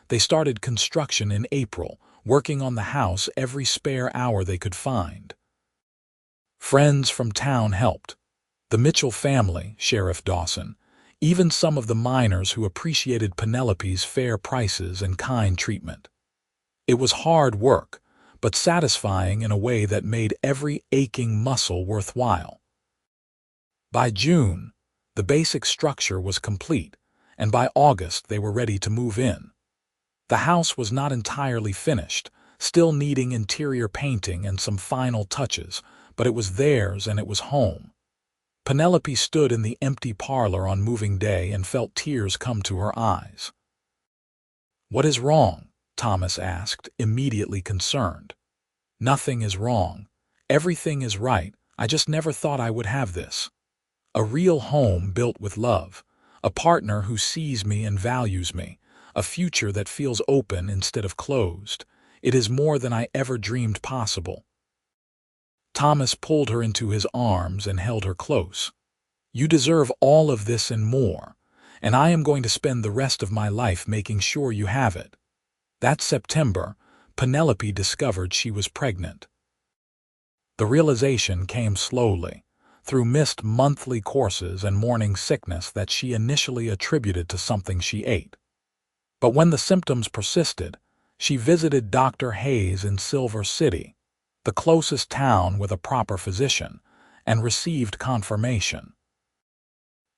They started construction in April, working on the house every spare hour they could find. Friends from town helped. The Mitchell family, Sheriff Dawson, even some of the miners who appreciated Penelope's fair prices and kind treatment. It was hard work, but satisfying in a way that made every aching muscle worthwhile. By June, the basic structure was complete, and by August they were ready to move in. The house was not entirely finished, still needing interior painting and some final touches, but it was theirs and it was home. Penelope stood in the empty parlor on moving day and felt tears come to her eyes. "What is wrong?" Thomas asked, immediately concerned. "Nothing is wrong. Everything is right. I just never thought I would have this. A real home built with love, a partner who sees me and values me, a future that feels open instead of closed. It is more than I ever dreamed possible." Thomas pulled her into his arms and held her close. "You deserve all of this and more, and I am going to spend the rest of my life making sure you have it." That September, Penelope discovered she was pregnant. The realization came slowly, through missed monthly courses and morning sickness that she initially attributed to something she ate. But when the symptoms persisted, she visited Dr. Hayes in Silver City, the closest town with a proper physician, and received confirmation.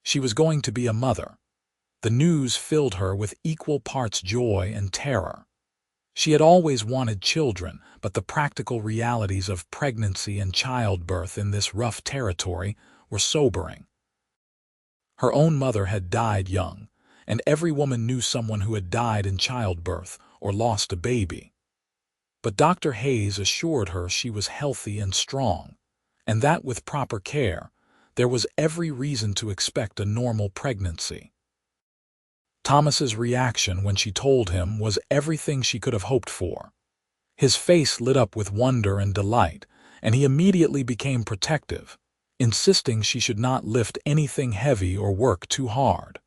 She was going to be a mother. The news filled her with equal parts joy and terror. She had always wanted children, but the practical realities of pregnancy and childbirth in this rough territory were sobering. Her own mother had died young, and every woman knew someone who had died in childbirth or lost a baby. But Dr. Hayes assured her she was healthy and strong, and that with proper care, there was every reason to expect a normal pregnancy. Thomas's reaction when she told him was everything she could have hoped for. His face lit up with wonder and delight, and he immediately became protective, insisting she should not lift anything heavy or work too hard.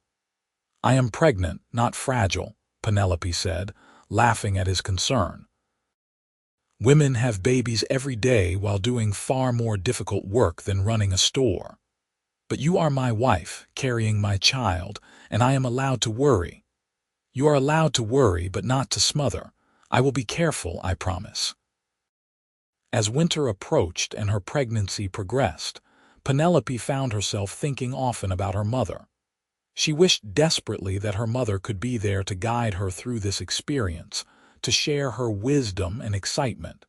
"I am pregnant, not fragile," Penelope said, laughing at his concern. "Women have babies every day while doing far more difficult work than running a store. But you are my wife, carrying my child, and I am allowed to worry. You are allowed to worry, but not to smother. I will be careful, I promise." As winter approached and her pregnancy progressed, Penelope found herself thinking often about her mother. She wished desperately that her mother could be there to guide her through this experience, to share her wisdom and excitement.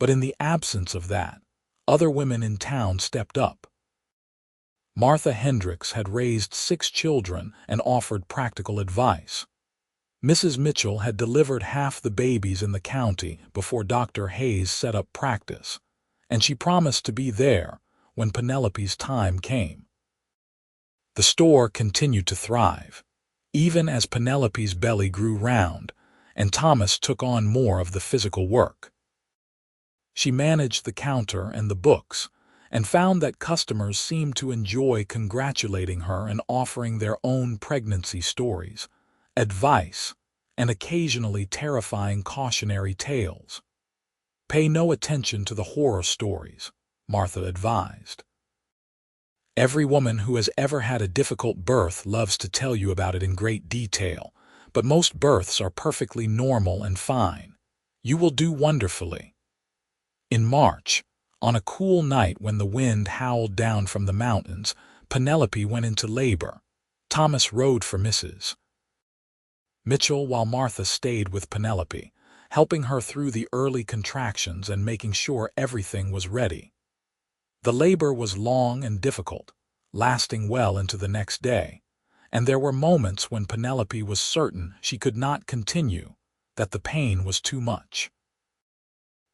But in the absence of that, other women in town stepped up. Martha Hendricks had raised 6 children and offered practical advice. Mrs. Mitchell had delivered half the babies in the county before Dr. Hayes set up practice, and she promised to be there when Penelope's time came. The store continued to thrive, even as Penelope's belly grew round, and Thomas took on more of the physical work. She managed the counter and the books, and found that customers seemed to enjoy congratulating her and offering their own pregnancy stories, advice, and occasionally terrifying cautionary tales. "Pay no attention to the horror stories," Martha advised. "Every woman who has ever had a difficult birth loves to tell you about it in great detail, but most births are perfectly normal and fine. You will do wonderfully." In March, on a cool night when the wind howled down from the mountains, Penelope went into labor. Thomas rode for Mrs. Mitchell while Martha stayed with Penelope, helping her through the early contractions and making sure everything was ready. The labor was long and difficult, lasting well into the next day, and there were moments when Penelope was certain she could not continue, that the pain was too much.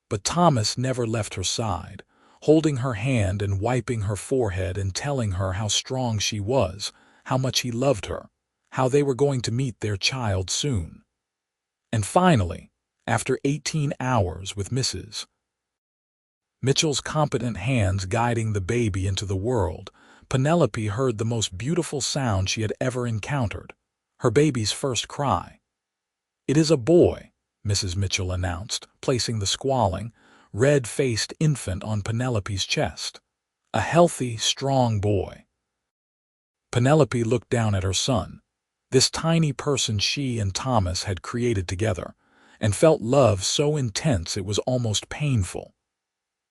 But Thomas never left her side, holding her hand and wiping her forehead and telling her how strong she was, how much he loved her, how they were going to meet their child soon. And finally, after 18 hours with Mrs. Mitchell's competent hands guiding the baby into the world, Penelope heard the most beautiful sound she had ever encountered, her baby's first cry. "It is a boy," Mrs. Mitchell announced, placing the squalling, red-faced infant on Penelope's chest. "A healthy, strong boy." Penelope looked down at her son, this tiny person she and Thomas had created together, and felt love so intense it was almost painful.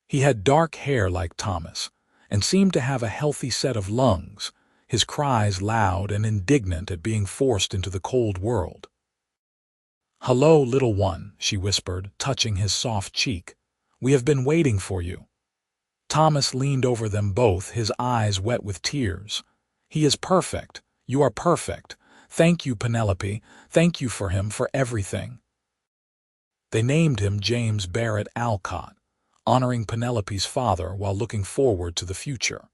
He had dark hair like Thomas, and seemed to have a healthy set of lungs, his cries loud and indignant at being forced into the cold world. "Hello, little one," she whispered, touching his soft cheek. "We have been waiting for you." Thomas leaned over them both, his eyes wet with tears. "He is perfect. You are perfect. Thank you, Penelope. Thank you for him, for everything." They named him James Barrett Alcott, honoring Penelope's father while looking forward to the future.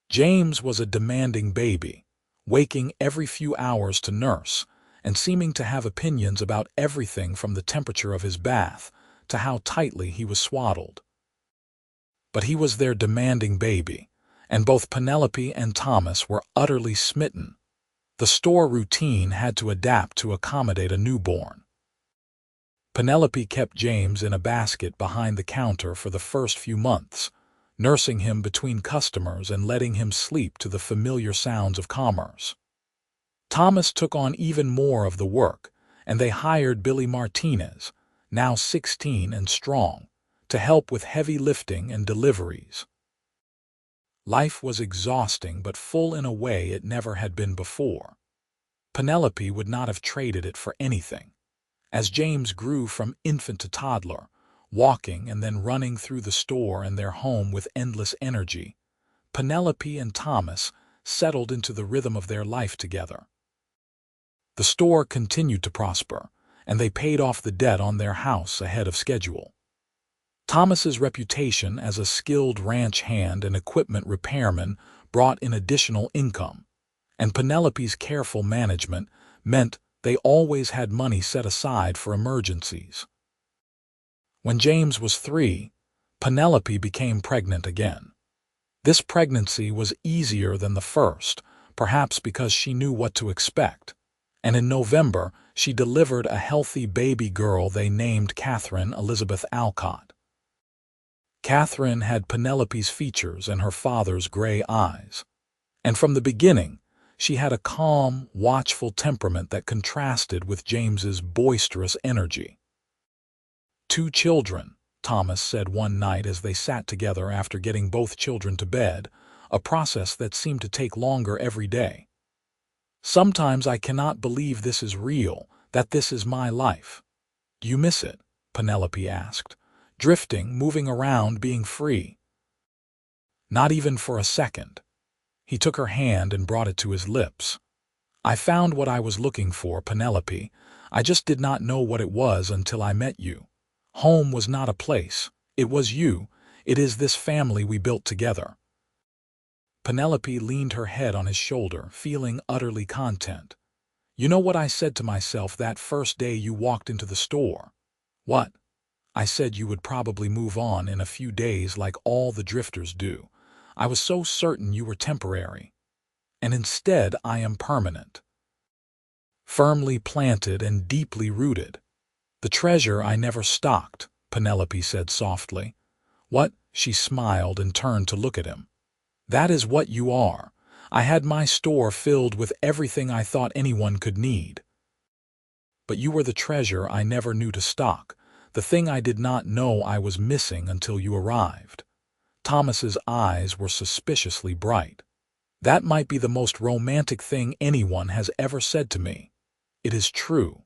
James was a demanding baby, waking every few hours to nurse, and seeming to have opinions about everything from the temperature of his bath to how tightly he was swaddled. But he was their demanding baby, and both Penelope and Thomas were utterly smitten. The store routine had to adapt to accommodate a newborn. Penelope kept James in a basket behind the counter for the first few months, nursing him between customers and letting him sleep to the familiar sounds of commerce. Thomas took on even more of the work, and they hired Billy Martinez, now 16 and strong, to help with heavy lifting and deliveries. Life was exhausting but full in a way it never had been before. Penelope would not have traded it for anything. As James grew from infant to toddler, walking and then running through the store and their home with endless energy, Penelope and Thomas settled into the rhythm of their life together. The store continued to prosper, and they paid off the debt on their house ahead of schedule. Thomas's reputation as a skilled ranch hand and equipment repairman brought in additional income, and Penelope's careful management meant they always had money set aside for emergencies. When James was 3, Penelope became pregnant again. This pregnancy was easier than the first, perhaps because she knew what to expect, and in November she delivered a healthy baby girl they named Catherine Elizabeth Alcott. Catherine had Penelope's features and her father's gray eyes, and from the beginning she had a calm, watchful temperament that contrasted with James's boisterous energy. "2 children," Thomas said one night as they sat together after getting both children to bed, a process that seemed to take longer every day. "Sometimes I cannot believe this is real, that this is my life." "Do you miss it?" Penelope asked. "Drifting, moving around, being free?" "Not even for a second." He took her hand and brought it to his lips. "I found what I was looking for, Penelope. I just did not know what it was until I met you. Home was not a place. It was you. It is this family we built together." Penelope leaned her head on his shoulder, feeling utterly content. "You know what I said to myself that first day you walked into the store?" "What?" "I said you would probably move on in a few days like all the drifters do. I was so certain you were temporary. And instead I am permanent. Firmly planted and deeply rooted. The treasure I never stocked," Penelope said softly. "What?" She smiled and turned to look at him. "That is what you are. I had my store filled with everything I thought anyone could need. But you were the treasure I never knew to stock, the thing I did not know I was missing until you arrived." Thomas's eyes were suspiciously bright. "That might be the most romantic thing anyone has ever said to me. It is true.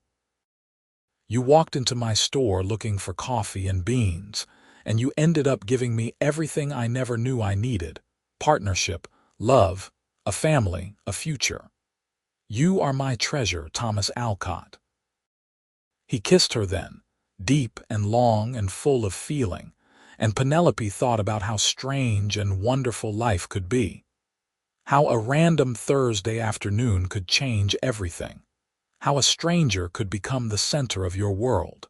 You walked into my store looking for coffee and beans, and you ended up giving me everything I never knew I needed: partnership, love, a family, a future. You are my treasure, Thomas Alcott." He kissed her then, deep and long and full of feeling, and Penelope thought about how strange and wonderful life could be. How a random Thursday afternoon could change everything. How a stranger could become the center of your world.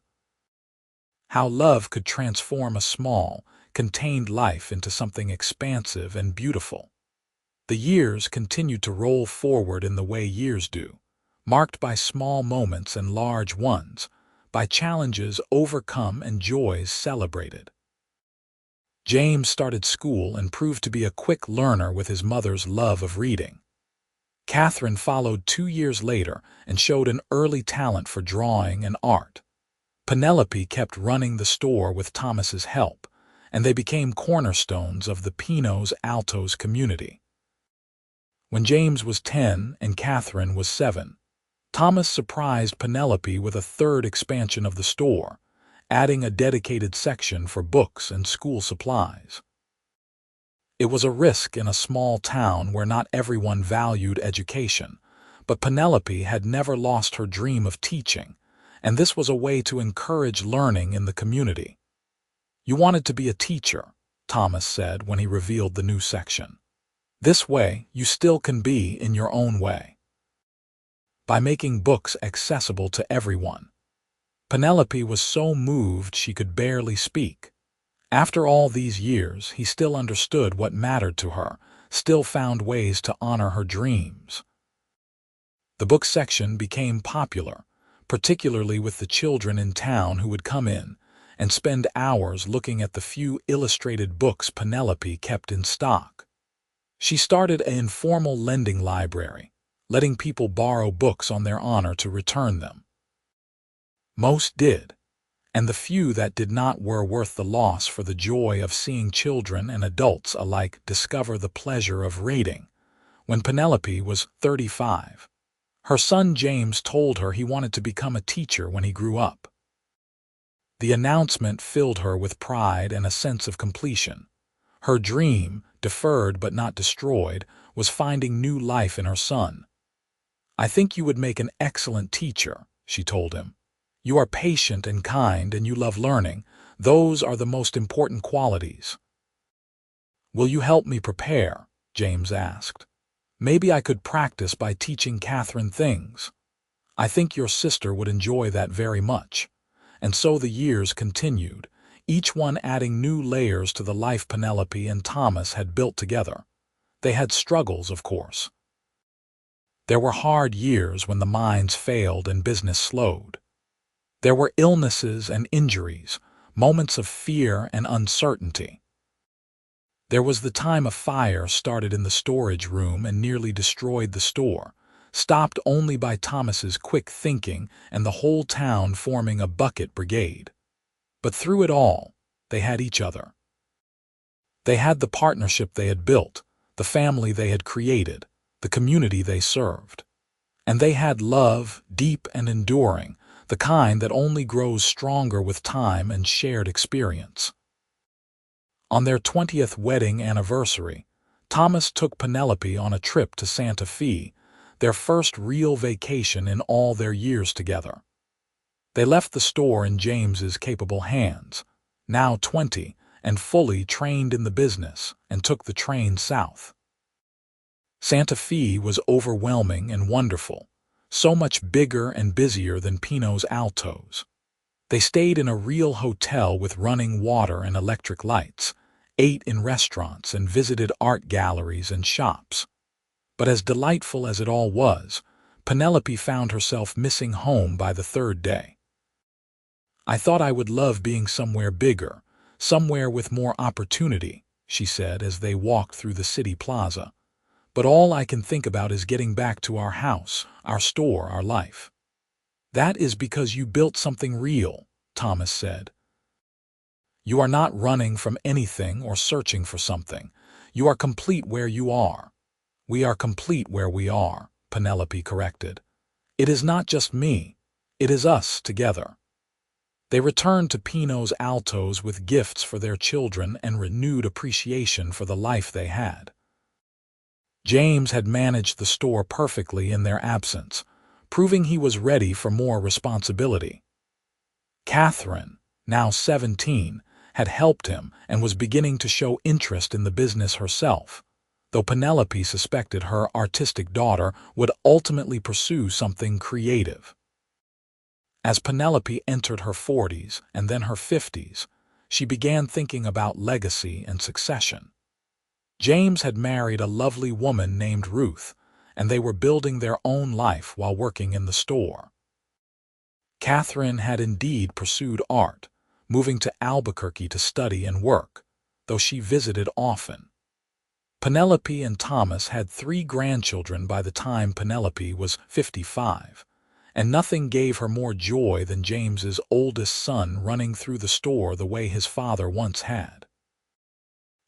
How love could transform a small, contained life into something expansive and beautiful. The years continued to roll forward in the way years do, marked by small moments and large ones, by challenges overcome and joys celebrated. James started school and proved to be a quick learner with his mother's love of reading. Catherine followed 2 years later and showed an early talent for drawing and art. Penelope kept running the store with Thomas's help, and they became cornerstones of the Pinos Altos community. When James was 10 and Catherine was 7, Thomas surprised Penelope with a third expansion of the store, adding a dedicated section for books and school supplies. It was a risk in a small town where not everyone valued education, but Penelope had never lost her dream of teaching, and this was a way to encourage learning in the community. "You wanted to be a teacher," Thomas said when he revealed the new section. "This way, you still can be in your own way." By making books accessible to everyone, Penelope was so moved she could barely speak. After all these years, he still understood what mattered to her, still found ways to honor her dreams. The book section became popular, particularly with the children in town who would come in and spend hours looking at the few illustrated books Penelope kept in stock. She started an informal lending library, letting people borrow books on their honor to return them. Most did, and the few that did not were worth the loss for the joy of seeing children and adults alike discover the pleasure of reading. When Penelope was 35, her son James told her he wanted to become a teacher when he grew up. The announcement filled her with pride and a sense of completion. Her dream, deferred but not destroyed, was finding new life in her son. "I think you would make an excellent teacher," she told him. "You are patient and kind, and you love learning. Those are the most important qualities." "Will you help me prepare?" James asked. "Maybe I could practice by teaching Catherine things. I think your sister would enjoy that very much." And so the years continued, each one adding new layers to the life Penelope and Thomas had built together. They had struggles, of course. There were hard years when the mines failed and business slowed. There were illnesses and injuries, moments of fear and uncertainty. There was the time a fire started in the storage room and nearly destroyed the store, stopped only by Thomas's quick thinking and the whole town forming a bucket brigade. But through it all, they had each other. They had the partnership they had built, the family they had created, the community they served. And they had love, deep and enduring, the kind that only grows stronger with time and shared experience. On their 20th wedding anniversary, Thomas took Penelope on a trip to Santa Fe, their first real vacation in all their years together. They left the store in James's capable hands, now 20 and fully trained in the business, and took the train south. Santa Fe was overwhelming and wonderful, so much bigger and busier than Pinos Altos. They stayed in a real hotel with running water and electric lights, ate in restaurants and visited art galleries and shops. But as delightful as it all was, Penelope found herself missing home by the third day. "I thought I would love being somewhere bigger, somewhere with more opportunity," she said as they walked through the city plaza. "But all I can think about is getting back to our house, our store, our life." "That is because you built something real," Thomas said. "You are not running from anything or searching for something. You are complete where you are." "We are complete where we are," Penelope corrected. "It is not just me. It is us together." They returned to Pinos Altos with gifts for their children and renewed appreciation for the life they had. James had managed the store perfectly in their absence, proving he was ready for more responsibility. Catherine, now 17, had helped him and was beginning to show interest in the business herself, though Penelope suspected her artistic daughter would ultimately pursue something creative. As Penelope entered her 40s and then her 50s, she began thinking about legacy and succession. James had married a lovely woman named Ruth, and they were building their own life while working in the store. Catherine had indeed pursued art, moving to Albuquerque to study and work, though she visited often. Penelope and Thomas had 3 grandchildren by the time Penelope was 55, and nothing gave her more joy than James's oldest son running through the store the way his father once had.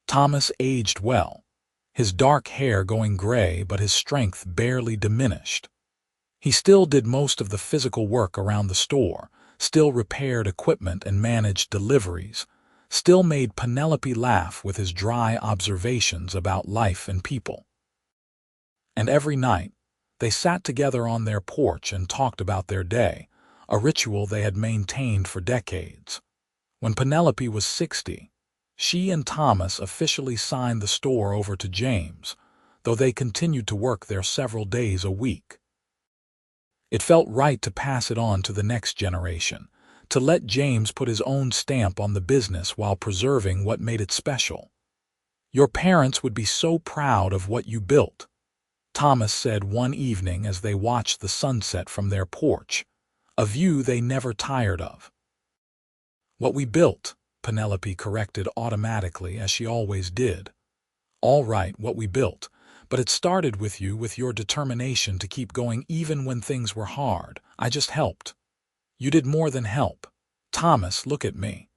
Thomas aged well, his dark hair going gray, but his strength barely diminished. He still did most of the physical work around the store, still repaired equipment and managed deliveries, still made Penelope laugh with his dry observations about life and people. And every night, they sat together on their porch and talked about their day, a ritual they had maintained for decades. When Penelope was 60, she and Thomas officially signed the store over to James, though they continued to work there several days a week. It felt right to pass it on to the next generation, to let James put his own stamp on the business while preserving what made it special. "Your parents would be so proud of what you built," Thomas said one evening as they watched the sunset from their porch, a view they never tired of. "What we built," Penelope corrected automatically, as she always did. "All right, what we built. But it started with you, with your determination to keep going even when things were hard. I just helped." "You did more than help. Thomas, look at me."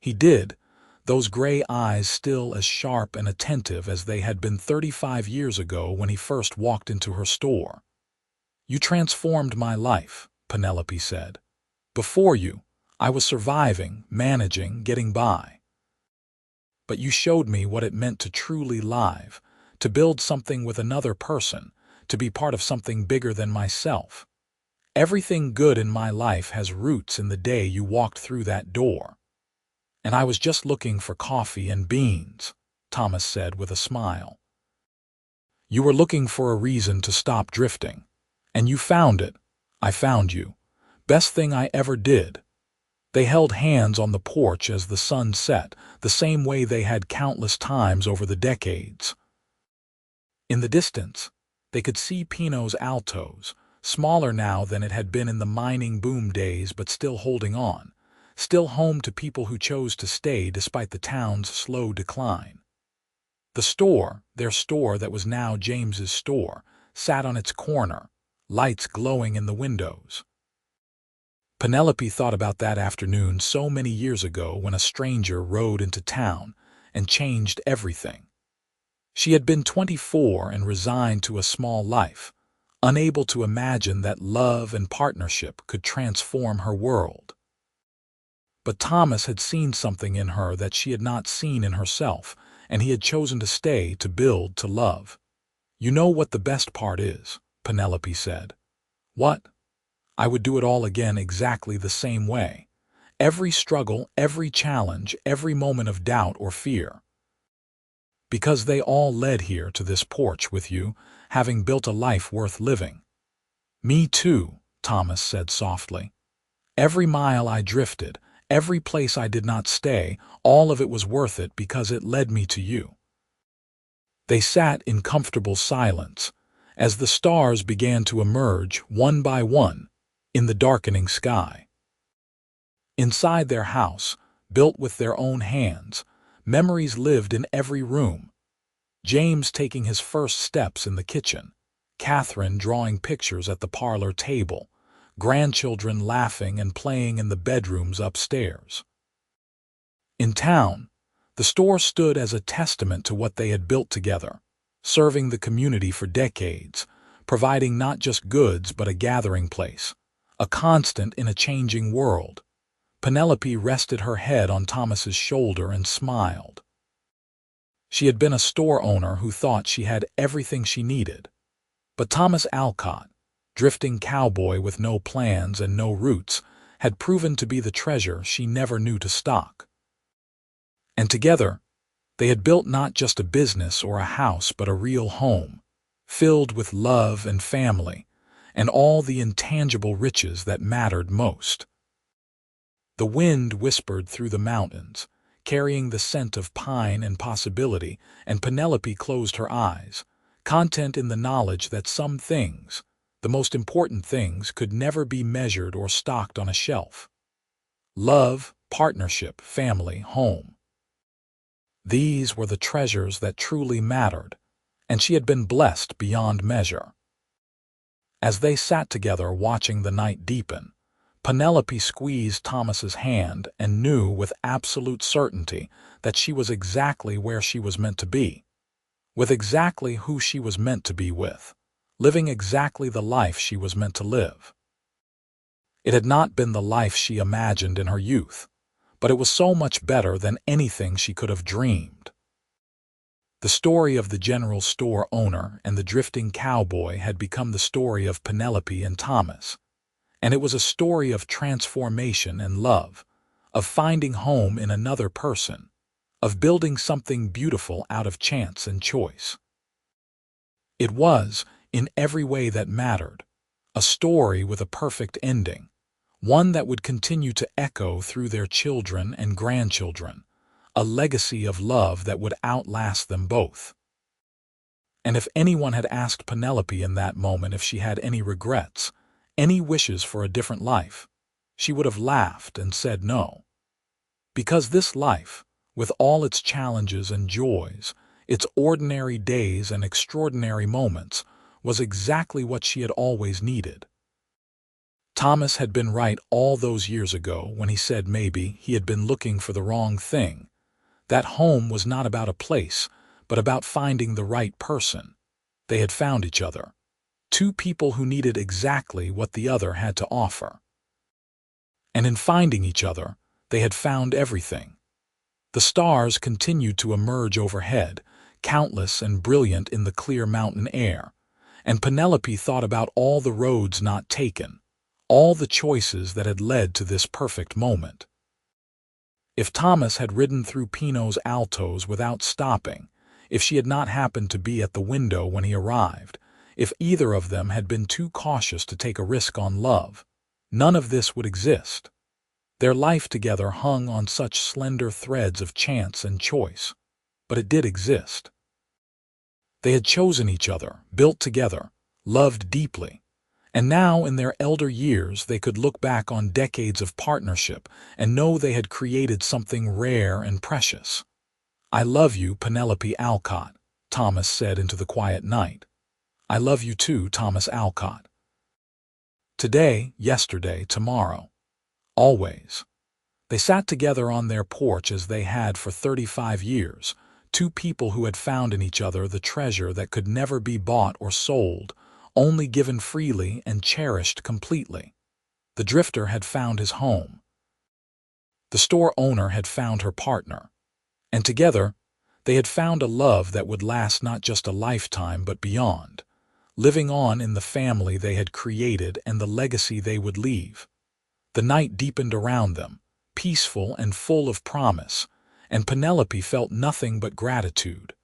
He did, those gray eyes still as sharp and attentive as they had been 35 years ago when he first walked into her store. "You transformed my life," Penelope said. "Before you, I was surviving, managing, getting by. But you showed me what it meant to truly live, to build something with another person, to be part of something bigger than myself. Everything good in my life has roots in the day you walked through that door." "And I was just looking for coffee and beans," Thomas said with a smile. "You were looking for a reason to stop drifting. And you found it. I found you. Best thing I ever did." They held hands on the porch as the sun set, the same way they had countless times over the decades. In the distance, they could see Pinos Altos, smaller now than it had been in the mining boom days, but still holding on, still home to people who chose to stay despite the town's slow decline. The store, their store that was now James's store, sat on its corner, lights glowing in the windows. Penelope thought about that afternoon so many years ago when a stranger rode into town and changed everything. She had been 24 and resigned to a small life, unable to imagine that love and partnership could transform her world. But Thomas had seen something in her that she had not seen in herself, and he had chosen to stay, to build, to love. "You know what the best part is," Penelope said. "What?" "I would do it all again exactly the same way. Every struggle, every challenge, every moment of doubt or fear. Because they all led here to this porch with you, having built a life worth living." "Me too," Thomas said softly. "Every mile I drifted, every place I did not stay, all of it was worth it because it led me to you." They sat in comfortable silence as the stars began to emerge one by one in the darkening sky. Inside their house, built with their own hands, memories lived in every room. James taking his first steps in the kitchen, Catherine drawing pictures at the parlor table, grandchildren laughing and playing in the bedrooms upstairs. In town, the store stood as a testament to what they had built together, serving the community for decades, providing not just goods but a gathering place, a constant in a changing world. Penelope rested her head on Thomas's shoulder and smiled. She had been a store owner who thought she had everything she needed. But Thomas Alcott, drifting cowboy with no plans and no roots, had proven to be the treasure she never knew to stock. And together, they had built not just a business or a house but a real home, filled with love and family, and all the intangible riches that mattered most. The wind whispered through the mountains, carrying the scent of pine and possibility, and Penelope closed her eyes, content in the knowledge that some things, the most important things, could never be measured or stocked on a shelf. Love, partnership, family, home. These were the treasures that truly mattered, and she had been blessed beyond measure. As they sat together watching the night deepen, Penelope squeezed Thomas's hand and knew with absolute certainty that she was exactly where she was meant to be, with exactly who she was meant to be with, living exactly the life she was meant to live. It had not been the life she imagined in her youth, but it was so much better than anything she could have dreamed. The story of the general store owner and the drifting cowboy had become the story of Penelope and Thomas, and it was a story of transformation and love, of finding home in another person, of building something beautiful out of chance and choice. It was, in every way that mattered, a story with a perfect ending, one that would continue to echo through their children and grandchildren, a legacy of love that would outlast them both. And if anyone had asked Penelope in that moment if she had any regrets, any wishes for a different life, she would have laughed and said no. Because this life, with all its challenges and joys, its ordinary days and extraordinary moments, was exactly what she had always needed. Thomas had been right all those years ago when he said maybe he had been looking for the wrong thing. That home was not about a place, but about finding the right person. They had found each other. Two people who needed exactly what the other had to offer. And in finding each other, they had found everything. The stars continued to emerge overhead, countless and brilliant in the clear mountain air, and Penelope thought about all the roads not taken, all the choices that had led to this perfect moment. If Thomas had ridden through Pinos Altos without stopping, if she had not happened to be at the window when he arrived, if either of them had been too cautious to take a risk on love, none of this would exist. Their life together hung on such slender threads of chance and choice, but it did exist. They had chosen each other, built together, loved deeply, and now in their elder years they could look back on decades of partnership and know they had created something rare and precious. "I love you, Penelope Alcott," Thomas said into the quiet night. "I love you too, Thomas Alcott. Today, yesterday, tomorrow. Always." They sat together on their porch as they had for 35 years, two people who had found in each other the treasure that could never be bought or sold, only given freely and cherished completely. The drifter had found his home. The store owner had found her partner. And together, they had found a love that would last not just a lifetime but beyond, living on in the family they had created and the legacy they would leave. The night deepened around them, peaceful and full of promise, and Penelope felt nothing but gratitude.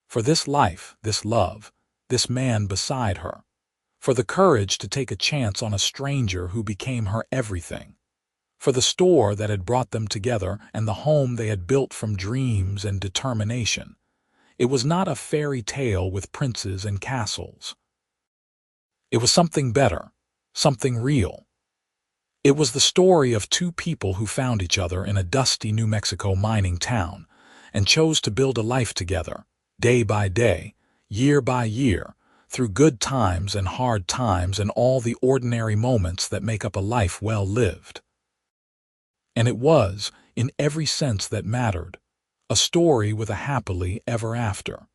For this life, this love, this man beside her, for the courage to take a chance on a stranger who became her everything, for the store that had brought them together and the home they had built from dreams and determination. It was not a fairy tale with princes and castles. It was something better, something real. It was the story of two people who found each other in a dusty New Mexico mining town and chose to build a life together, day by day, year by year, through good times and hard times and all the ordinary moments that make up a life well lived. And it was, in every sense that mattered, a story with a happily ever after.